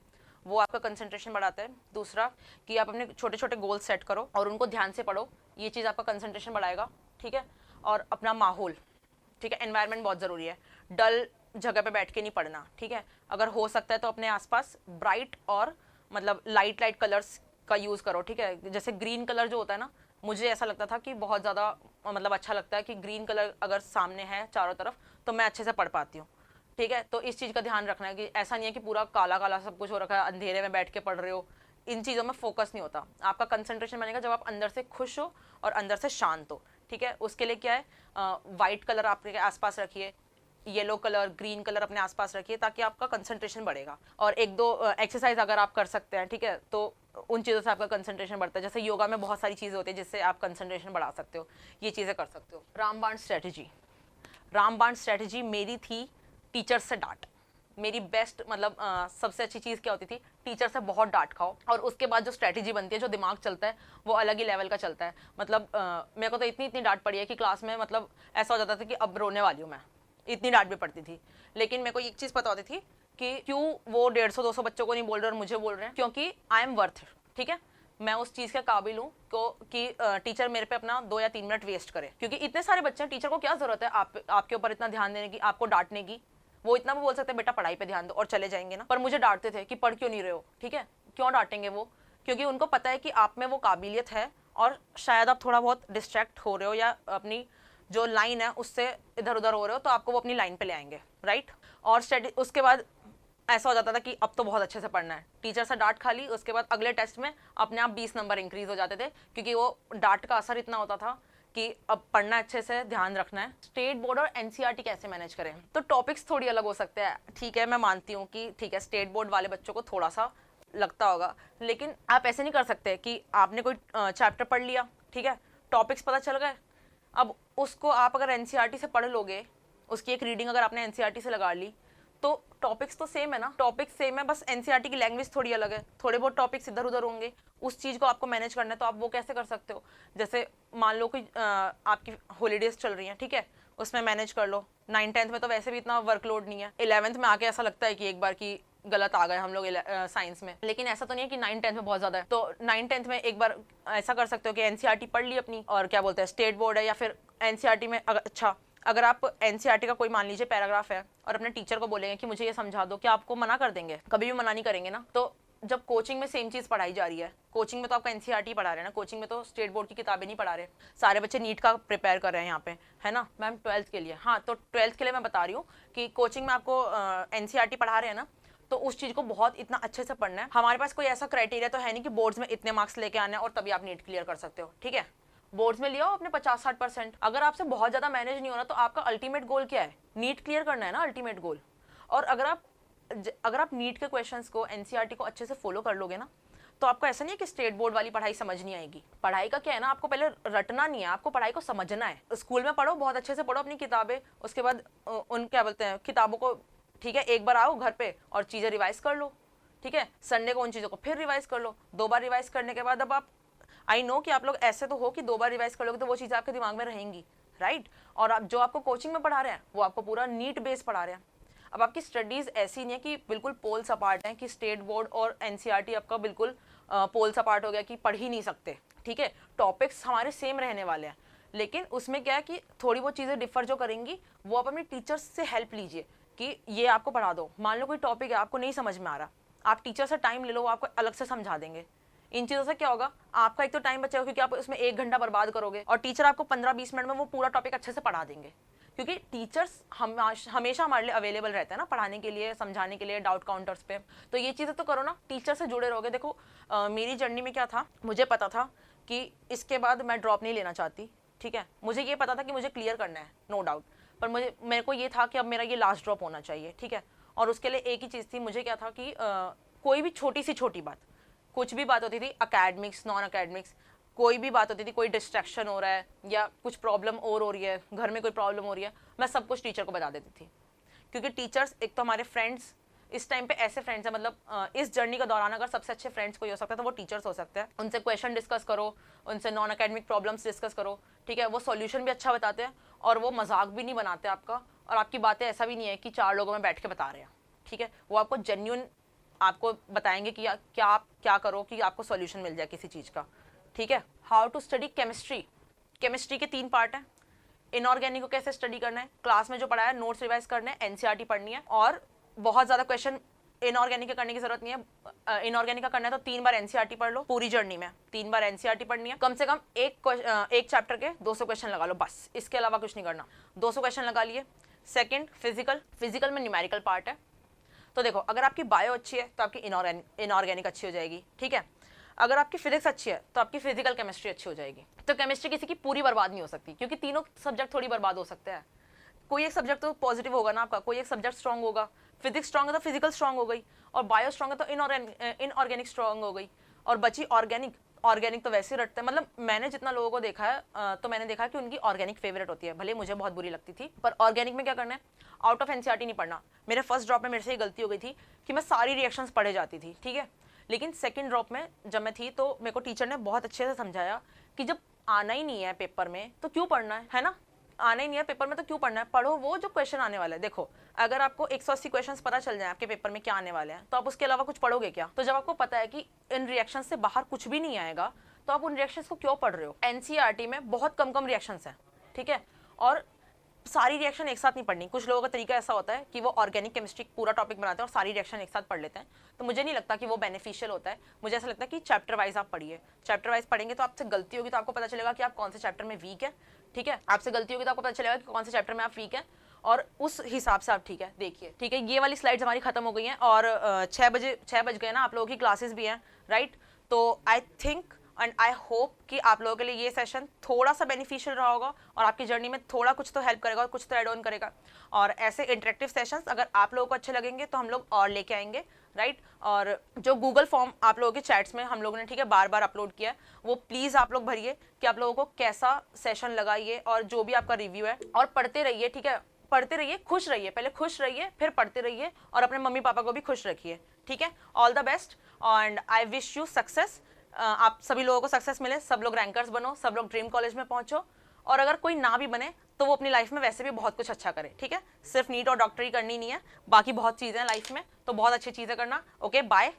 वो आपका कंसंट्रेशन बढ़ाता है। दूसरा कि आप अपने छोटे छोटे गोल सेट करो और उनको ध्यान से पढ़ो, ये चीज़ आपका कंसंट्रेशन बढ़ाएगा, ठीक है। और अपना माहौल, ठीक है, एनवायरनमेंट बहुत ज़रूरी है, डल जगह पे बैठ के नहीं पढ़ना, ठीक है। अगर हो सकता है तो अपने आसपास ब्राइट और मतलब लाइट लाइट कलर्स का यूज़ करो, ठीक है। जैसे ग्रीन कलर जो होता है ना, मुझे ऐसा लगता था कि बहुत ज़्यादा मतलब अच्छा लगता है कि ग्रीन कलर अगर सामने है चारों तरफ तो मैं अच्छे से पढ़ पाती हूँ, ठीक है। तो इस चीज़ का ध्यान रखना है कि ऐसा नहीं है कि पूरा काला काला सब कुछ हो रखा है, अंधेरे में बैठ के पढ़ रहे हो, इन चीज़ों में फोकस नहीं होता। आपका कंसंट्रेशन बनेगा जब आप अंदर से खुश हो और अंदर से शांत हो, ठीक है। उसके लिए क्या है, वाइट कलर आपके आसपास रखिए, येलो कलर, ग्रीन कलर अपने आसपास रखिए, ताकि आपका कंसंट्रेशन बढ़ेगा। और 1-2 एक्सरसाइज अगर आप कर सकते हैं, ठीक है, तो उन चीज़ों से आपका कंसंट्रेशन बढ़ता है। जैसे योगा में बहुत सारी चीज़ें होती है जिससे आप कंसंट्रेशन बढ़ा सकते हो, ये चीज़ें कर सकते हो। रामबाण स्ट्रेटजी, रामबाण स्ट्रेटजी मेरी थी टीचर से डांट। मेरी बेस्ट मतलब सबसे अच्छी चीज़ क्या होती थी, टीचर से बहुत डांट खाओ और उसके बाद जो स्ट्रेटजी बनती है, जो दिमाग चलता है, वो अलग ही लेवल का चलता है। मतलब मेरे को तो इतनी इतनी डांट पड़ी है कि क्लास में मतलब ऐसा हो जाता था कि अब रोने वाली हूँ मैं, इतनी डांट भी पड़ती थी। लेकिन मेरे को एक चीज़ पता होती थी कि क्यों वो 150-200 बच्चों को नहीं बोल रहे और मुझे बोल रहे हैं, क्योंकि आई एम वर्थ, ठीक है, मैं उस चीज़ के काबिल हूँ कि टीचर मेरे पे अपना 2 या 3 मिनट वेस्ट करे। क्योंकि इतने सारे बच्चे हैं, टीचर को क्या ज़रूरत है आपके ऊपर इतना ध्यान देने की, आपको डांटने की। वो इतना भी बोल सकते हैं बेटा पढ़ाई पे ध्यान दो और चले जाएंगे ना, पर मुझे डांटते थे कि पढ़ क्यों नहीं रहे हो, ठीक है। क्यों डांटेंगे वो, क्योंकि उनको पता है कि आप में वो काबिलियत है और शायद आप थोड़ा बहुत डिस्ट्रैक्ट हो रहे हो या अपनी जो लाइन है उससे इधर उधर हो रहे हो, तो आपको वो अपनी लाइन पे ले आएंगे, राइट। और उसके बाद ऐसा हो जाता था कि अब तो बहुत अच्छे से पढ़ना है, टीचर से डांट खा ली, उसके बाद अगले टेस्ट में अपने आप 20 नंबर इंक्रीज हो जाते थे, क्योंकि वो डांट का असर इतना होता था कि अब पढ़ना अच्छे से, ध्यान रखना है। स्टेट बोर्ड और एनसीईआरटी कैसे मैनेज करें, तो टॉपिक्स थोड़ी अलग हो सकते हैं, ठीक है, मैं मानती हूँ कि ठीक है स्टेट बोर्ड वाले बच्चों को थोड़ा सा लगता होगा, लेकिन आप ऐसे नहीं कर सकते कि आपने कोई चैप्टर पढ़ लिया, ठीक है, टॉपिक्स पता चल गए, अब उसको आप अगर एनसीईआरटी से पढ़ लोगे, उसकी एक रीडिंग अगर आपने एनसीईआरटी से लगा ली, तो टॉपिक्स तो सेम है ना, टॉपिक्स सेम है, बस एनसीईआरटी की लैंग्वेज थोड़ी अलग है, थोड़े बहुत टॉपिक्स इधर उधर होंगे, उस चीज़ को आपको मैनेज करना है। तो आप वो कैसे कर सकते हो, जैसे मान लो कि आपकी हॉलीडेज चल रही हैं, ठीक है, उसमें मैनेज कर लो। 9th-10th में तो वैसे भी इतना वर्कलोड नहीं है, 11th में आके ऐसा लगता है कि एक बार की गलत आ गए हम लोग साइंस में, लेकिन ऐसा तो नहीं है कि 9th-10th में बहुत ज़्यादा है। तो 9th-10th में एक बार ऐसा कर सकते हो कि एनसीईआरटी पढ़ ली अपनी, और क्या बोलते हैं स्टेट बोर्ड है या फिर एनसीईआरटी में अच्छा, अगर आप एनसीईआरटी का कोई मान लीजिए पैराग्राफ है और अपने टीचर को बोलेंगे कि मुझे ये समझा दो, क्या आपको मना कर देंगे? कभी भी मना नहीं करेंगे ना। तो जब कोचिंग में सेम चीज़ पढ़ाई जा रही है, कोचिंग में तो आपका एनसीईआरटी पढ़ा रहे हैं ना, कोचिंग में तो स्टेट बोर्ड की किताबें नहीं पढ़ा रहे, सारे बच्चे नीट का प्रिपेयर कर रहे हैं यहाँ पे, है ना मैम, 12th के लिए। हाँ, तो 12th के लिए मैं बता रही हूँ कि कोचिंग में आपको एनसीईआरटी पढ़ा रहे हैं ना, तो उस चीज़ को बहुत इतना अच्छे से पढ़ना है। हमारे पास कोई ऐसा क्राइटेरिया तो है नहीं कि बोर्ड्स में इतने मार्क्स लेके आने हैं और तभी आप नीट क्लियर कर सकते हो, ठीक है। बोर्ड्स में लिया हो अपने 50-60%, अगर आपसे बहुत ज़्यादा मैनेज नहीं हो रहा तो आपका अल्टीमेट गोल क्या है, नीट क्लियर करना है ना, अल्टीमेट गोल। और अगर आप नीट के क्वेश्चंस को, एनसीईआरटी को अच्छे से फॉलो कर लोगे ना, तो आपको ऐसा नहीं है कि स्टेट बोर्ड वाली पढ़ाई समझ नहीं आएगी। पढ़ाई का क्या है ना, आपको पहले रटना नहीं है, आपको पढ़ाई को समझना है। स्कूल में पढ़ो, बहुत अच्छे से पढ़ो अपनी किताबें, उसके बाद उन क्या बोलते हैं किताबों को, ठीक है, एक बार आओ घर पे और चीज़ें रिवाइज कर लो, ठीक है, संडे को उन चीज़ों को फिर रिवाइज कर लो। 2 बार रिवाइज करने के बाद अब आप, आई नो कि आप लोग ऐसे तो हो कि 2 बार रिवाइज कर लोगे तो वो चीज़ें आपके दिमाग में रहेंगी, राइट। और आप जो आपको कोचिंग में पढ़ा रहे हैं वो आपको पूरा नीट बेस पढ़ा रहे हैं। अब आपकी स्टडीज़ ऐसी नहीं है कि बिल्कुल पोल्स अपार्ट हैं, कि स्टेट बोर्ड और एनसीईआरटी आपका बिल्कुल पोल्स अपार्ट हो गया कि पढ़ ही नहीं सकते, ठीक है। टॉपिक्स हमारे सेम रहने वाले हैं, लेकिन उसमें क्या है कि थोड़ी बहुत चीज़ें डिफर जो करेंगी, वो आप अपने टीचर्स से हेल्प लीजिए कि ये आपको पढ़ा दो। मान लो कोई टॉपिक है आपको नहीं समझ में आ रहा, आप टीचर से टाइम ले लो, वो आपको अलग से समझा देंगे। इन चीज़ों से क्या होगा, आपका एक तो टाइम बचेगा क्योंकि आप उसमें 1 घंटा बर्बाद करोगे, और टीचर आपको 15-20 मिनट में वो पूरा टॉपिक अच्छे से पढ़ा देंगे, क्योंकि टीचर्स हमेशा हमारे लिए अवेलेबल रहते हैं ना, पढ़ाने के लिए, समझाने के लिए, डाउट काउंटर्स पे। तो ये चीज़ें तो करो ना, टीचर से जुड़े रहोगे। देखो मेरी जर्नी में क्या था, मुझे पता था कि इसके बाद मैं ड्रॉप नहीं लेना चाहती, ठीक है, मुझे ये पता था कि मुझे क्लियर करना है, नो डाउट, पर मेरे को ये था कि अब मेरा ये लास्ट ड्रॉप होना चाहिए, ठीक है। और उसके लिए एक ही चीज़ थी, मुझे क्या था कि कोई भी छोटी सी छोटी बात, कुछ भी बात होती थी, अकेडमिक्स, नॉन अकेडमिक्स, कोई भी बात होती थी, कोई डिस्ट्रैक्शन हो रहा है या कुछ प्रॉब्लम और हो रही है, घर में कोई प्रॉब्लम हो रही है, मैं सब कुछ टीचर को बता देती थी। क्योंकि टीचर्स एक तो हमारे फ्रेंड्स, इस टाइम पे ऐसे फ्रेंड्स हैं, मतलब इस जर्नी का दौरान अगर सबसे अच्छे फ्रेंड्स कोई हो सकता है तो वो टीचर्स हो सकते हैं। उनसे क्वेश्चन डिस्कस करो, उनसे नॉन अकेडमिक प्रॉब्लम्स डिस्कस करो, ठीक है, वो सॉल्यूशन भी अच्छा बताते हैं और वो मजाक भी नहीं बनाते आपका, और आपकी बातें ऐसा भी नहीं है कि 4 लोगों में बैठ के बता रहे हैं, ठीक है। वो आपको जेन्युइन आपको बताएंगे कि क्या आप क्या करो कि आपको सॉल्यूशन मिल जाए किसी चीज़ का, ठीक है। How to study chemistry, chemistry के 3 पार्ट हैं। इनऑर्गेनिक को कैसे स्टडी करना है, क्लास में जो पढ़ा है नोट्स रिवाइज करने हैं, एनसीईआरटी पढ़नी है, और बहुत ज़्यादा क्वेश्चन इनऑर्गेनिक के करने की जरूरत नहीं है। इनऑर्गेनिक का करना है तो 3 बार एनसीईआरटी पढ़ लो, पूरी जर्नी में 3 बार एनसीईआरटी पढ़नी है। कम से कम एक चैप्टर के 200 क्वेश्चन लगा लो, बस, इसके अलावा कुछ नहीं करना। 200 क्वेश्चन लगा लिए। सेकंड फिजिकल में न्यूमेरिकल पार्ट है। तो देखो, अगर आपकी बायो अच्छी है तो आपकी इनऑर्गेनिक अच्छी हो जाएगी, ठीक है। अगर आपकी फिजिक्स अच्छी है तो आपकी फिजिकल केमिस्ट्री अच्छी हो जाएगी। तो केमिस्ट्री किसी की पूरी बर्बाद नहीं हो सकती, क्योंकि तीनों सब्जेक्ट थोड़ी बर्बाद हो सकते हैं। कोई एक सब्जेक्ट तो पॉजिटिव होगा ना आपका, कोई एक सब्जेक्ट स्ट्रॉन्ग होगा। फिजिक्स स्ट्रॉन्ग है तो फिजिकल स्ट्रॉन्ग हो गई, और बायो स्ट्रॉन्ग है तो इनऑर्गेनिक स्ट्रॉन्ग हो गई, और बची ऑर्गेनिक तो वैसे ही रटते हैं। मतलब मैंने जितना लोगों को देखा है तो मैंने देखा कि उनकी ऑर्गेनिक फेवरेट होती है, भले मुझे बहुत बुरी लगती थी। पर ऑर्गेनिक में क्या करना है, आउट ऑफ एनसीईआरटी नहीं पढ़ना। मेरे फर्स्ट ड्रॉप में मेरे से ये गलती हो गई थी कि मैं सारी रिएक्शंस पढ़े जाती थी, ठीक है। लेकिन सेकंड ड्रॉप में जब मैं थी तो मेरे को टीचर ने बहुत अच्छे से समझाया कि जब आना ही नहीं है पेपर में तो क्यों पढ़ना है ना। आना ही नहीं है पेपर में तो क्यों पढ़ना है, पढ़ो वो जो क्वेश्चन आने वाला है। देखो, अगर आपको 180 क्वेश्चंस पता चल जाए आपके पेपर में क्या आने वाले हैं, तो आप उसके अलावा कुछ पढ़ोगे क्या। तो जब आपको पता है कि इन रिएक्शन से बाहर कुछ भी नहीं आएगा, तो आप उन रिएक्शंस को क्यों पढ़ रहे हो। एनसीईआरटी में बहुत कम रिएक्शंस हैं, ठीक है, और सारी रिएक्शन एक साथ नहीं पढ़नी। कुछ लोगों का तरीका ऐसा होता है कि वो ऑर्गेनिक केमिस्ट्री पूरा टॉपिक बनाते हैं और सारी रिएक्शन एक साथ पढ़ लेते हैं। तो मुझे नहीं लगता कि वो बेनिफिशियल होता है। मुझे ऐसा लगता है कि चैप्टर वाइज आप पढ़िए। चैप्टर वाइज पढ़ेंगे तो आपसे गलती होगी तो आपको पता चलेगा कि आप कौन से चैप्टर में वीक है, ठीक है। आपसे गलती होगी तो आपको पता चलेगा कि कौन से चैप्टर में आप वीक है, और उस हिसाब से आप, ठीक है, देखिए, ठीक है। ये वाली स्लाइड्स हमारी खत्म हो गई हैं, और 6 बज गए ना, आप लोगों की क्लासेस भी हैं, राइट। तो I think and I hope कि आप लोगों के लिए ये सेशन थोड़ा सा बेनिफिशियल रहा होगा, और आपकी जर्नी में थोड़ा कुछ तो हेल्प करेगा और कुछ तो एड ऑन करेगा। और ऐसे इंटरेक्टिव सेशंस अगर आप लोगों को अच्छे लगेंगे तो हम लोग और लेके आएंगे, राइट। और जो गूगल फॉर्म आप लोगों के चैट्स में हम लोगों ने, ठीक है, बार अपलोड किया है, वो प्लीज़ आप लोग भरिए कि आप लोगों को कैसा सेशन लगा ये, और जो भी आपका रिव्यू है। और पढ़ते रहिए, ठीक है, पढ़ते रहिए, खुश रहिए, पहले खुश रहिए फिर पढ़ते रहिए, और अपने मम्मी पापा को भी खुश रखिए, ठीक है। All the best and I wish you success. आप सभी लोगों को सक्सेस मिले, सब लोग रैंकर्स बनो, सब लोग ड्रीम कॉलेज में पहुंचो, और अगर कोई ना भी बने तो वो अपनी लाइफ में वैसे भी बहुत कुछ अच्छा करे, ठीक है। सिर्फ नीट और डॉक्टरी करनी नहीं है, बाकी बहुत चीज़ें हैं लाइफ में, तो बहुत अच्छी चीज़ें करना। Okay, bye.